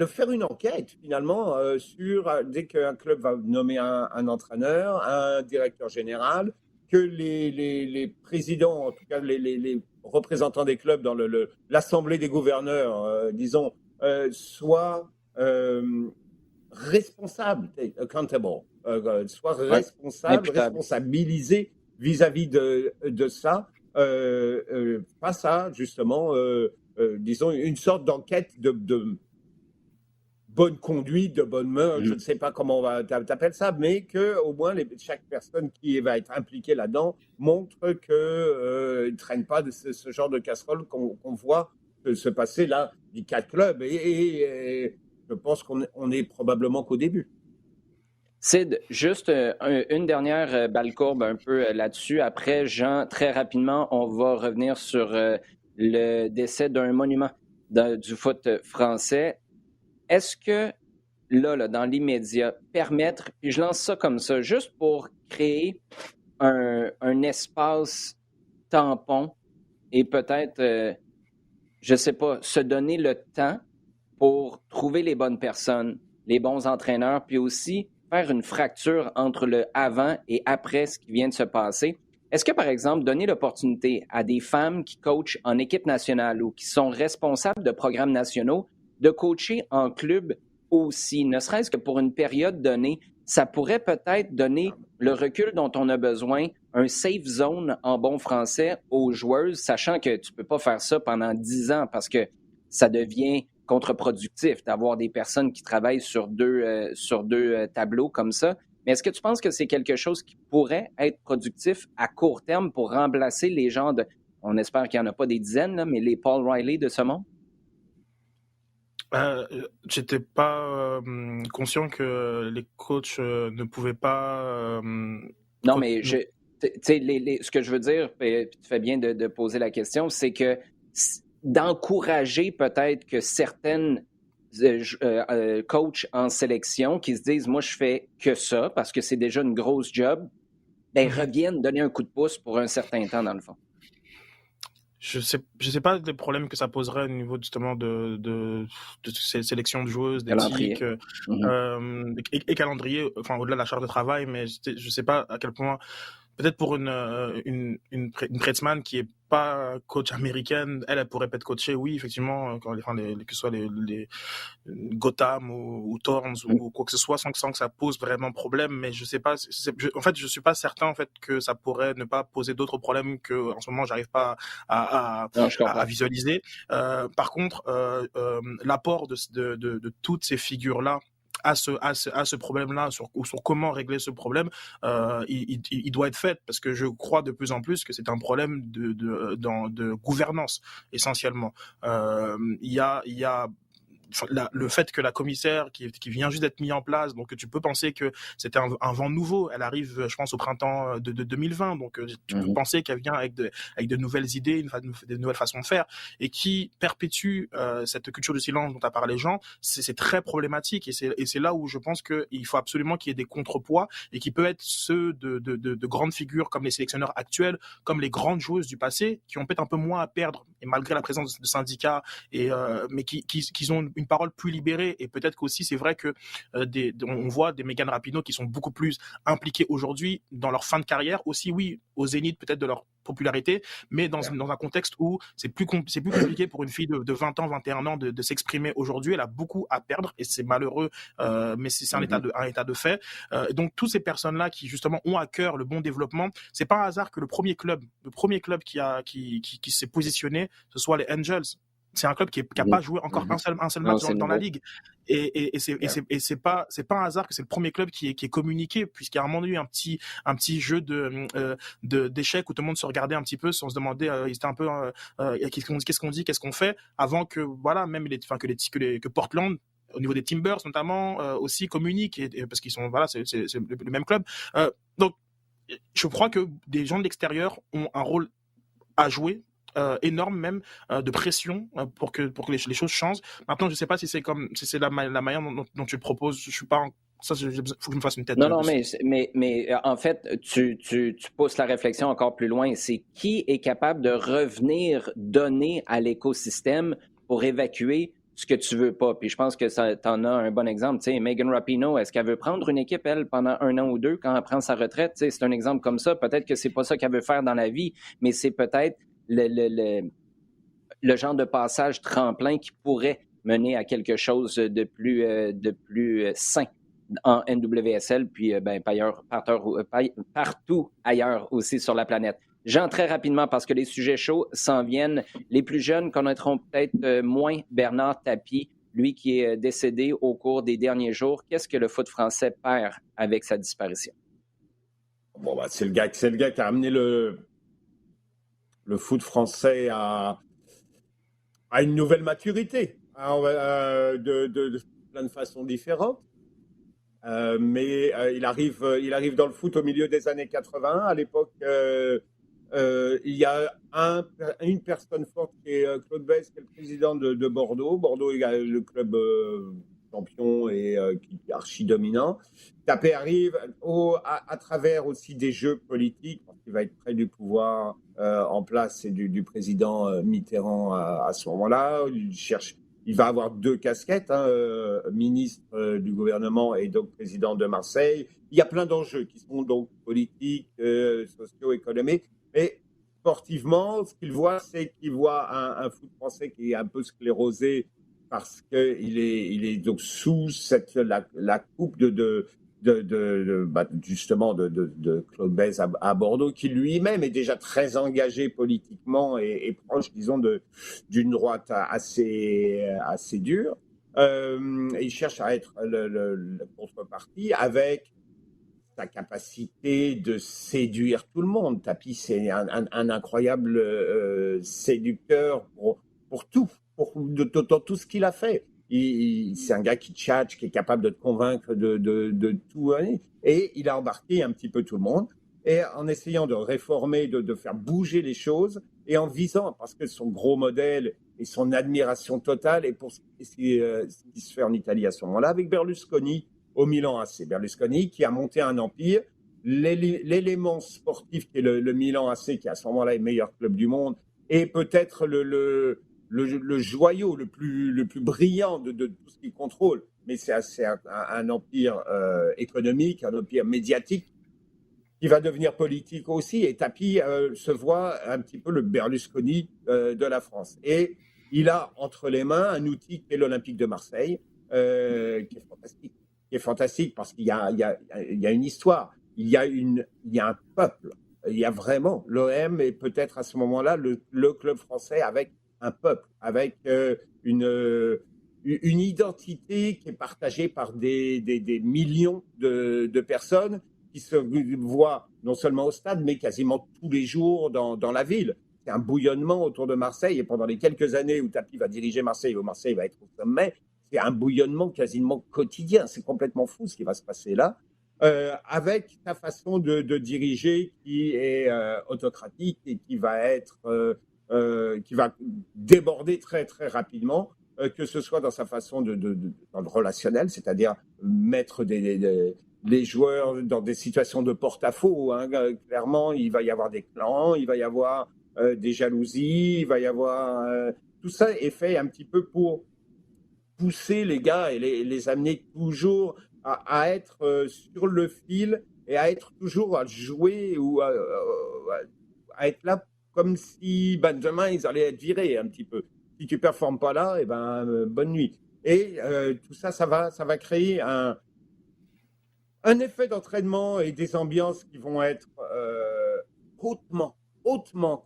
Speaker 2: faire une enquête finalement sur dès qu'un club va nommer un entraîneur, un directeur général, que les présidents, en tout cas les représentants des clubs dans l'assemblée des gouverneurs, disons, soient responsables, accountable, soient responsabilisés vis-à-vis de ça, face à justement, disons, une sorte d'enquête de bonne conduite, de bonne mœurs, je ne sais pas comment t'appelles ça, mais que au moins chaque personne qui va être impliquée là-dedans montre que ne traîne pas de ce genre de casserole qu'on voit se passer là des 4 clubs, et je pense qu'on est probablement qu'au début.
Speaker 1: Sid, juste une dernière balle courbe un peu là-dessus. Après, Jean, très rapidement, on va revenir sur le décès d'un monument du foot français. Est-ce que, là, dans l'immédiat, permettre, puis je lance ça comme ça, juste pour créer un espace tampon et peut-être, je ne sais pas, se donner le temps pour trouver les bonnes personnes, les bons entraîneurs, puis aussi faire une fracture entre le avant et après ce qui vient de se passer. Est-ce que, par exemple, donner l'opportunité à des femmes qui coachent en équipe nationale ou qui sont responsables de programmes nationaux de coacher en club aussi, ne serait-ce que pour une période donnée, ça pourrait peut-être donner le recul dont on a besoin, un safe zone en bon français aux joueuses, sachant que tu ne peux pas faire ça pendant 10 ans parce que ça devient contre-productif d'avoir des personnes qui travaillent sur deux tableaux comme ça. Mais est-ce que tu penses que c'est quelque chose qui pourrait être productif à court terme pour remplacer les gens de, on espère qu'il n'y en a pas des dizaines, là, mais les Paul Riley de ce monde?
Speaker 3: J'étais pas conscient que les coachs ne pouvaient pas.
Speaker 1: Non, mais ce que je veux dire, puis tu fais bien de poser la question, c'est que d'encourager peut-être que certaines coachs en sélection qui se disent, moi, je fais que ça parce que c'est déjà une grosse job, ben, reviennent donner un coup de pouce pour un certain temps, dans le fond.
Speaker 3: Je sais pas des problèmes que ça poserait au niveau justement de ces sélections de joueuses, d'éthique et calendrier, enfin au-delà de la charge de travail, mais je sais pas à quel point. Peut-être pour une Kreitzmann qui est pas coach américaine, elle pourrait peut-être coacher, oui, effectivement, quand que ce soit les Gotham ou Thorns ou quoi que ce soit, sans que ça pose vraiment problème. Mais je sais pas, en fait, je suis pas certain en fait que ça pourrait ne pas poser d'autres problèmes que en ce moment j'arrive pas à visualiser. Par contre, l'apport de toutes ces figures-là à ce problème-là, sur comment régler ce problème, il doit être fait, parce que je crois de plus en plus que c'est un problème de gouvernance, essentiellement. Il y a le fait que la commissaire qui vient juste d'être mise en place, donc tu peux penser que c'était un vent nouveau. Elle arrive, je pense, au printemps de 2020, donc tu peux penser qu'elle vient avec de nouvelles idées, de nouvelles façons de faire, et qui perpétue cette culture du silence dont a parlé Jean. C'est très problématique, et c'est là où je pense qu'il faut absolument qu'il y ait des contrepoids, et qui peut être ceux de grandes figures comme les sélectionneurs actuels, comme les grandes joueuses du passé, qui ont peut-être un peu moins à perdre, et malgré la présence de syndicats, mais qui ont une parole plus libérée. Et peut-être qu'aussi c'est vrai que on voit des Megan Rapinoe qui sont beaucoup plus impliqués aujourd'hui dans leur fin de carrière, aussi oui au zénith peut-être de leur popularité, mais dans un contexte où c'est plus compliqué pour une fille de 20 ans, 21 ans de s'exprimer aujourd'hui. Elle a beaucoup à perdre, et c'est malheureux, mais c'est un état de fait. Donc toutes ces personnes-là qui justement ont à cœur le bon développement, c'est pas un hasard que le premier club qui s'est positionné, ce soit les Angels. C'est un club qui n'a pas joué encore un seul match dans la ligue. Et c'est pas un hasard que c'est le premier club qui est communiqué, puisqu'il y a un moment eu un petit jeu d'échecs où tout le monde se regardait un petit peu, sans se demander, ils étaient un peu qu'est-ce qu'on dit, qu'est-ce qu'on fait, avant que voilà, même que Portland, au niveau des Timbers notamment, aussi communiquent, parce qu'ils sont voilà, c'est le même club. Donc je crois que des gens de l'extérieur ont un rôle à jouer, énorme même, de pression, pour que les choses changent. Maintenant, je sais pas si c'est la manière dont tu le proposes. Je suis pas ça, faut que je me fasse une tête.
Speaker 1: Non, mais en fait, tu pousses la réflexion encore plus loin. C'est qui est capable de revenir donner à l'écosystème pour évacuer ce que tu veux pas. Puis je pense que t'en as un bon exemple. Tu sais, Megan Rapinoe, est-ce qu'elle veut prendre une équipe, elle, pendant 1 an ou 2 quand elle prend sa retraite? Tu sais, c'est un exemple comme ça. Peut-être que c'est pas ça qu'elle veut faire dans la vie, mais c'est peut-être le genre de passage tremplin qui pourrait mener à quelque chose de plus sain en NWSL, puis partout ailleurs aussi sur la planète. Jean, très rapidement, parce que les sujets chauds s'en viennent. Les plus jeunes connaîtront peut-être moins Bernard Tapie, lui qui est décédé au cours des derniers jours. Qu'est-ce que le foot français perd avec sa disparition?
Speaker 2: Bon, c'est le gars qui a amené le foot français à une nouvelle maturité, de plein de façons différentes. Mais il arrive dans le foot au milieu des années 80. À l'époque, il y a une personne forte qui est Claude Bess, qui est le président de Bordeaux. Bordeaux est le club champion et qui est archi dominant. Tapé arrive à travers aussi des jeux politiques, parce qu'il va être près du pouvoir en place, et du président Mitterrand à ce moment-là. Il va avoir 2 casquettes, ministre du gouvernement et donc président de Marseille. Il y a plein d'enjeux qui sont donc politiques, socio-économiques. Mais sportivement, ce qu'il voit, c'est qu'il voit un foot français qui est un peu sclérosé, parce qu'il est donc sous la coupe justement de Claude Bèze à Bordeaux, qui lui-même est déjà très engagé politiquement et proche, disons, d'une droite assez dure. Il cherche à être le contrepartie avec sa capacité de séduire tout le monde. Tapi, c'est un incroyable séducteur pour tout, dans tout ce qu'il a fait. C'est un gars qui tchatche, qui est capable de te convaincre de tout. Et il a embarqué un petit peu tout le monde. Et en essayant de réformer, de faire bouger les choses, et en visant, parce que son gros modèle et son admiration totale, et pour ce qui se fait en Italie à ce moment-là, avec Berlusconi au Milan AC. Berlusconi qui a monté un empire. L'élément sportif qui est le Milan AC, qui à ce moment-là est le meilleur club du monde, et peut-être le joyau le plus brillant de tout ce qu'il contrôle. Mais c'est un empire économique, un empire médiatique qui va devenir politique aussi. Et Tapi se voit un petit peu le Berlusconi de la France. Et il a entre les mains un outil qui est l'Olympique de Marseille, qui est fantastique. Qui est fantastique parce qu'il y a une histoire, il y a un peuple. Il y a vraiment, l'OM est peut-être à ce moment-là le club français avec un peuple, avec une identité qui est partagée par des millions de personnes qui se voient non seulement au stade, mais quasiment tous les jours dans la ville. C'est un bouillonnement autour de Marseille, et pendant les quelques années où Tapi va diriger Marseille, où Marseille va être au sommet, c'est un bouillonnement quasiment quotidien. C'est complètement fou ce qui va se passer là, avec sa façon de diriger qui est autocratique et qui va déborder très très rapidement, que ce soit dans sa façon dans le relationnel, c'est-à-dire mettre les joueurs dans des situations de porte-à-faux. Clairement, il va y avoir des clans, il va y avoir des jalousies, il va y avoir tout ça est fait un petit peu pour pousser les gars et les amener toujours à être sur le fil et à être toujours à jouer ou à être là comme si demain ils allaient être virés un petit peu. Si tu performes pas là, bonne nuit. Et tout ça, ça va créer un effet d'entraînement et des ambiances qui vont être hautement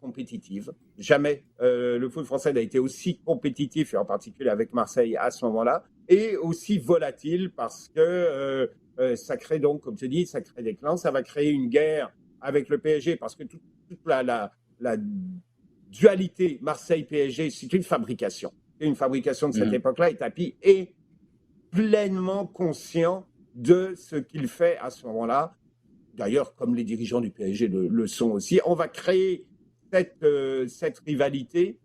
Speaker 2: compétitives. Jamais le foot français n'a été aussi compétitif, et en particulier avec Marseille à ce moment-là, et aussi volatile parce que ça crée donc, comme tu dis, ça crée des clans, ça va créer une guerre avec le PSG parce que toute la dualité Marseille-PSG, c'est une fabrication. C'est une fabrication de cette époque-là, et Tapi est pleinement conscient de ce qu'il fait à ce moment-là. D'ailleurs, comme les dirigeants du PSG le sont aussi, on va créer cette rivalité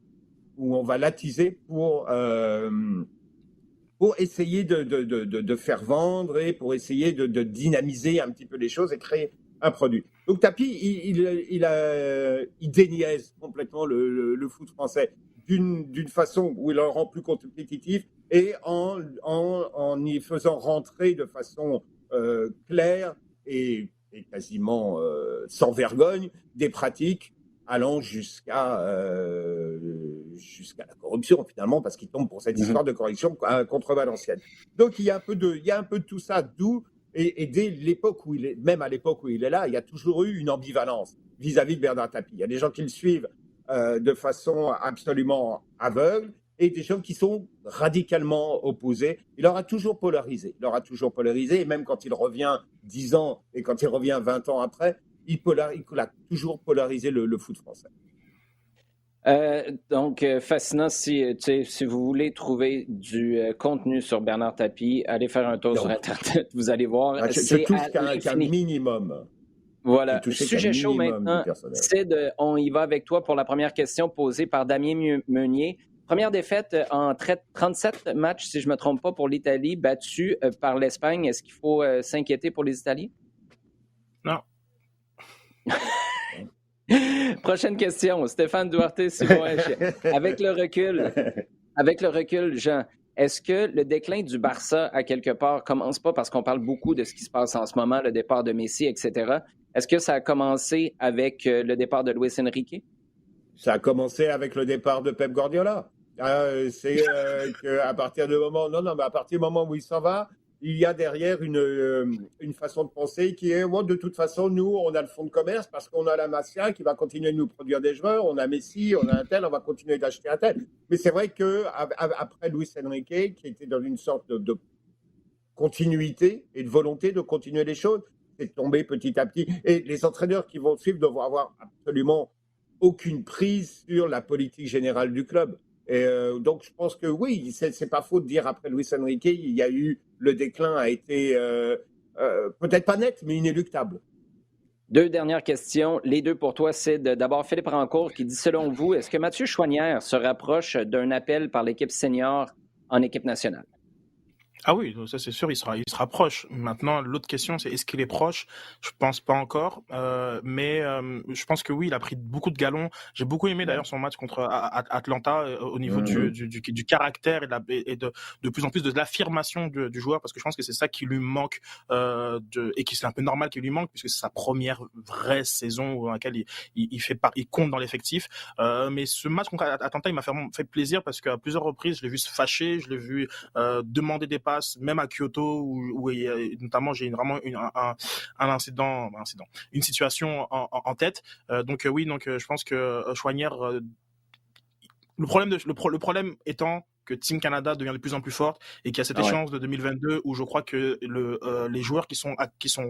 Speaker 2: où on va l'attiser pour essayer de faire vendre et pour essayer de dynamiser un petit peu les choses et créer un produit. Donc Tapi, il déniaise complètement le foot français d'une façon où il le rend plus compétitif et en y faisant rentrer de façon claire et quasiment sans vergogne des pratiques allant jusqu'à la corruption finalement, parce qu'il tombe pour cette histoire de corruption contre Valenciennes. Donc il y a un peu de tout ça, d'où et dès l'époque même à l'époque où il est là, il y a toujours eu une ambivalence vis-à-vis de Bernard Tapie. Il y a des gens qui le suivent de façon absolument aveugle et des gens qui sont radicalement opposés. Il aura toujours polarisé. Et même quand il revient 10 ans et quand il revient 20 ans après, il a toujours polarisé le foot français.
Speaker 1: Donc, fascinant. Si vous voulez trouver du contenu sur Bernard Tapie, allez faire un tour sur Internet. Vous allez voir.
Speaker 2: Je touche qu'un minimum.
Speaker 1: Voilà. Sujet chaud maintenant. Sid, on y va avec toi pour la première question posée par Damien Meunier. Première défaite en 37 matchs, si je ne me trompe pas, pour l'Italie, battue par l'Espagne. Est-ce qu'il faut s'inquiéter pour les Italiens?
Speaker 3: Non.
Speaker 1: Prochaine question, Stéphane Duarte, Simon H. Avec le recul, Jean, est-ce que le déclin du Barça, à quelque part, commence pas parce qu'on parle beaucoup de ce qui se passe en ce moment, le départ de Messi, etc. Est-ce que ça a commencé avec le départ de Luis Enrique?
Speaker 2: Ça a commencé avec le départ de Pep Guardiola. C'est qu'à partir du moment, à partir du moment où il s'en va, il y a derrière une façon de penser qui est, de toute façon, nous, on a le fonds de commerce parce qu'on a la Masia qui va continuer de nous produire des joueurs, on a Messi, on a un tel, on va continuer d'acheter un tel. Mais c'est vrai qu'après Luis Enrique, qui était dans une sorte de continuité et de volonté de continuer les choses, c'est tombé petit à petit. Et les entraîneurs qui vont suivre devront avoir absolument aucune prise sur la politique générale du club. Et donc, je pense que oui, c'est pas faux de dire après Luis Enrique, le déclin a été peut-être pas net, mais inéluctable.
Speaker 1: Deux dernières questions. Les deux pour toi, c'est d'abord Philippe Rancourt qui dit, selon vous, est-ce que Mathieu Choinière se rapproche d'un appel par l'équipe senior en équipe nationale?
Speaker 3: Ah oui, ça c'est sûr, il se rapproche. Maintenant, l'autre question, c'est est-ce qu'il est proche? Je pense pas encore, mais je pense que oui, il a pris beaucoup de galons. J'ai beaucoup aimé d'ailleurs son match contre Atlanta au niveau du caractère et de plus en plus de l'affirmation du joueur, parce que je pense que c'est ça qui lui manque et qui c'est un peu normal qu'il lui manque, puisque c'est sa première vraie saison dans laquelle il compte dans l'effectif. Mais ce match contre Atlanta, il m'a fait plaisir parce qu'à plusieurs reprises, je l'ai vu se fâcher, je l'ai vu demander des passes, même à Kyoto où notamment j'ai vraiment un incident, une situation en tête. Donc oui, je pense que Choinière, le problème étant que Team Canada devient de plus en plus forte et qu'il y a cette échéance de 2022 où je crois que les joueurs qui sont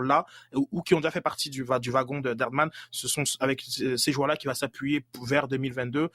Speaker 3: là ou qui ont déjà fait partie du wagon d'Erdman, ce sont avec ces joueurs-là qui va s'appuyer vers 2022.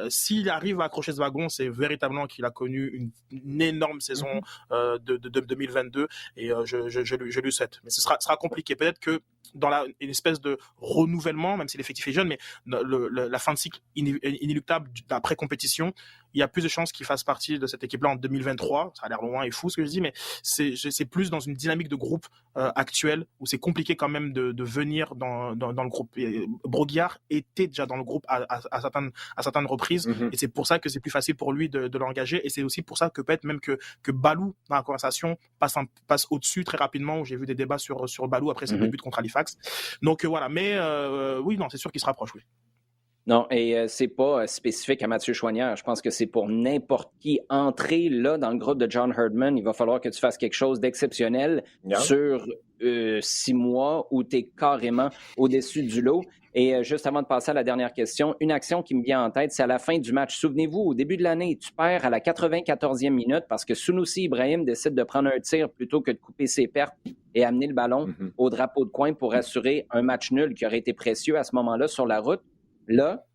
Speaker 3: S'il arrive à accrocher ce wagon, c'est véritablement qu'il a connu une énorme saison de 2022 et je lui souhaite. Mais ce sera compliqué. Peut-être que dans une espèce de renouvellement, même si l'effectif est jeune, mais la fin de cycle inéluctable d'après compétition, il y a plus de chances qu'il fasse partie de cette équipe-là en 2023. Ça a l'air loin et fou ce que je dis, mais c'est plus dans une dynamique de groupe actuelle où c'est compliqué quand même de venir dans le groupe. Brault-Guillard était déjà dans le groupe à certaines reprises et c'est pour ça que c'est plus facile pour lui de l'engager et c'est aussi pour ça que peut-être même que Balou dans la conversation passe au-dessus très rapidement où j'ai vu des débats sur Balou après ses débuts contre Halifax. Donc voilà, mais oui, non, c'est sûr qu'il se rapproche, oui.
Speaker 1: Non, et c'est pas spécifique à Mathieu Choinière. Je pense que c'est pour n'importe qui entrer là dans le groupe de John Herdman. Il va falloir que tu fasses quelque chose d'exceptionnel sur 6 mois où tu es carrément au-dessus du lot. Et juste avant de passer à la dernière question, une action qui me vient en tête, c'est à la fin du match. Souvenez-vous, au début de l'année, tu perds à la 94e minute parce que Sunusi Ibrahim décide de prendre un tir plutôt que de couper ses pertes et amener le ballon au drapeau de coin pour assurer un match nul qui aurait été précieux à ce moment-là sur la route. Là,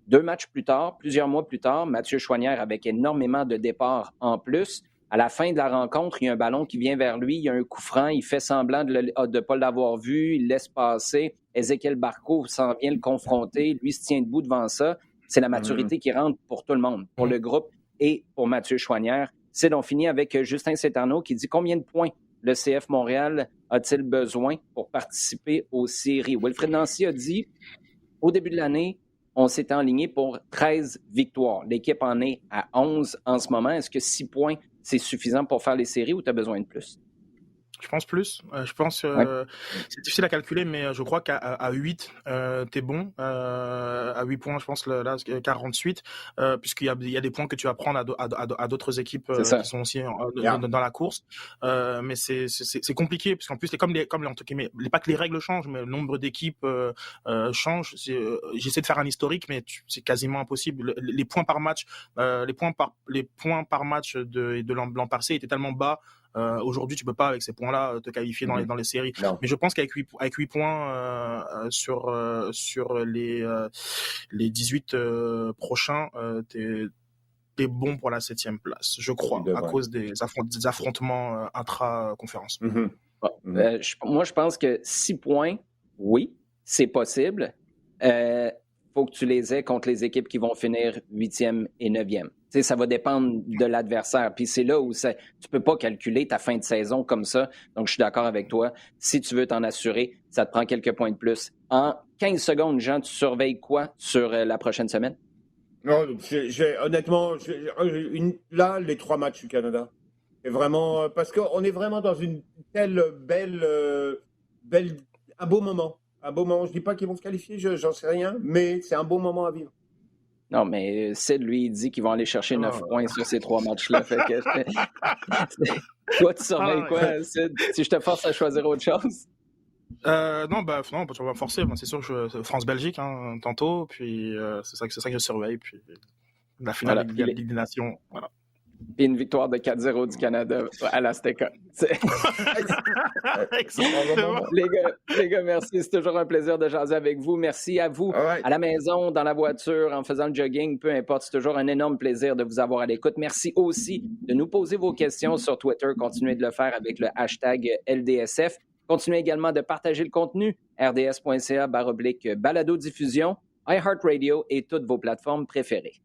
Speaker 1: 2 matchs plus tard, plusieurs mois plus tard, Mathieu Choinière avec énormément de départs en plus. À la fin de la rencontre, il y a un ballon qui vient vers lui, il y a un coup franc, il fait semblant de ne pas l'avoir vu, il laisse passer. Ezequiel Barco s'en vient le confronter, lui se tient debout devant ça. C'est la maturité qui rentre pour tout le monde, pour le groupe et pour Mathieu Choinière. C'est donc fini avec Justin Cetano qui dit combien de points le CF Montréal a-t-il besoin pour participer aux séries? Wilfred Nancy a dit au début de l'année, on s'est enligné pour 13 victoires. L'équipe en est à 11 en ce moment. Est-ce que 6 points, c'est suffisant pour faire les séries ou tu as besoin de plus?
Speaker 3: Je pense plus. Je pense c'est difficile à calculer, mais je crois qu'à 8, t'es bon. À 8 points, je pense, là, 48, puisqu'il y a des points que tu vas prendre à d'autres équipes qui sont aussi dans la course. Mais c'est compliqué, parce qu'en plus, pas que les règles changent, mais le nombre d'équipes change. J'essaie de faire un historique, mais c'est quasiment impossible. Les points par match, les points par match de l'an passé étaient tellement bas. Aujourd'hui, tu peux pas avec ces points-là te qualifier dans les séries. Non. Mais je pense qu'avec 8 points sur les 18 prochains, t'es bon pour la 7e place, je crois, à cause des affrontements intra-conférence.
Speaker 1: Moi, je pense que 6 points, oui, c'est possible. Faut que tu les aies contre les équipes qui vont finir 8e et 9e. T'sais, ça va dépendre de l'adversaire. Puis c'est là où tu peux pas calculer ta fin de saison comme ça. Donc, je suis d'accord avec toi. Si tu veux t'en assurer, ça te prend quelques points de plus. En 15 secondes, Jean, tu surveilles quoi sur la prochaine semaine?
Speaker 2: Non, honnêtement, là, les 3 matchs du Canada. Et vraiment, parce qu'on est vraiment dans une telle belle, un beau moment. Un beau moment. Je dis pas qu'ils vont se qualifier, j'en sais rien, mais c'est un beau moment à vivre.
Speaker 1: Non, mais Sid, lui, il dit qu'ils vont aller chercher 9 points sur ces 3 matchs-là. Fait que, toi, tu surveilles quoi, Sid? Si je te force à choisir autre chose?
Speaker 3: Non, tu vas me forcer. C'est sûr que France-Belgique, tantôt. Puis c'est ça que je surveille. Puis la finale de Ligue des Nations. Voilà.
Speaker 1: Et une victoire de 4-0 du Canada à l'Azteca. les gars, merci. C'est toujours un plaisir de jaser avec vous. Merci à vous, à la maison, dans la voiture, en faisant le jogging, peu importe. C'est toujours un énorme plaisir de vous avoir à l'écoute. Merci aussi de nous poser vos questions sur Twitter. Continuez de le faire avec le hashtag LDSF. Continuez également de partager le contenu. rds.ca/balado-diffusion, iHeartRadio et toutes vos plateformes préférées.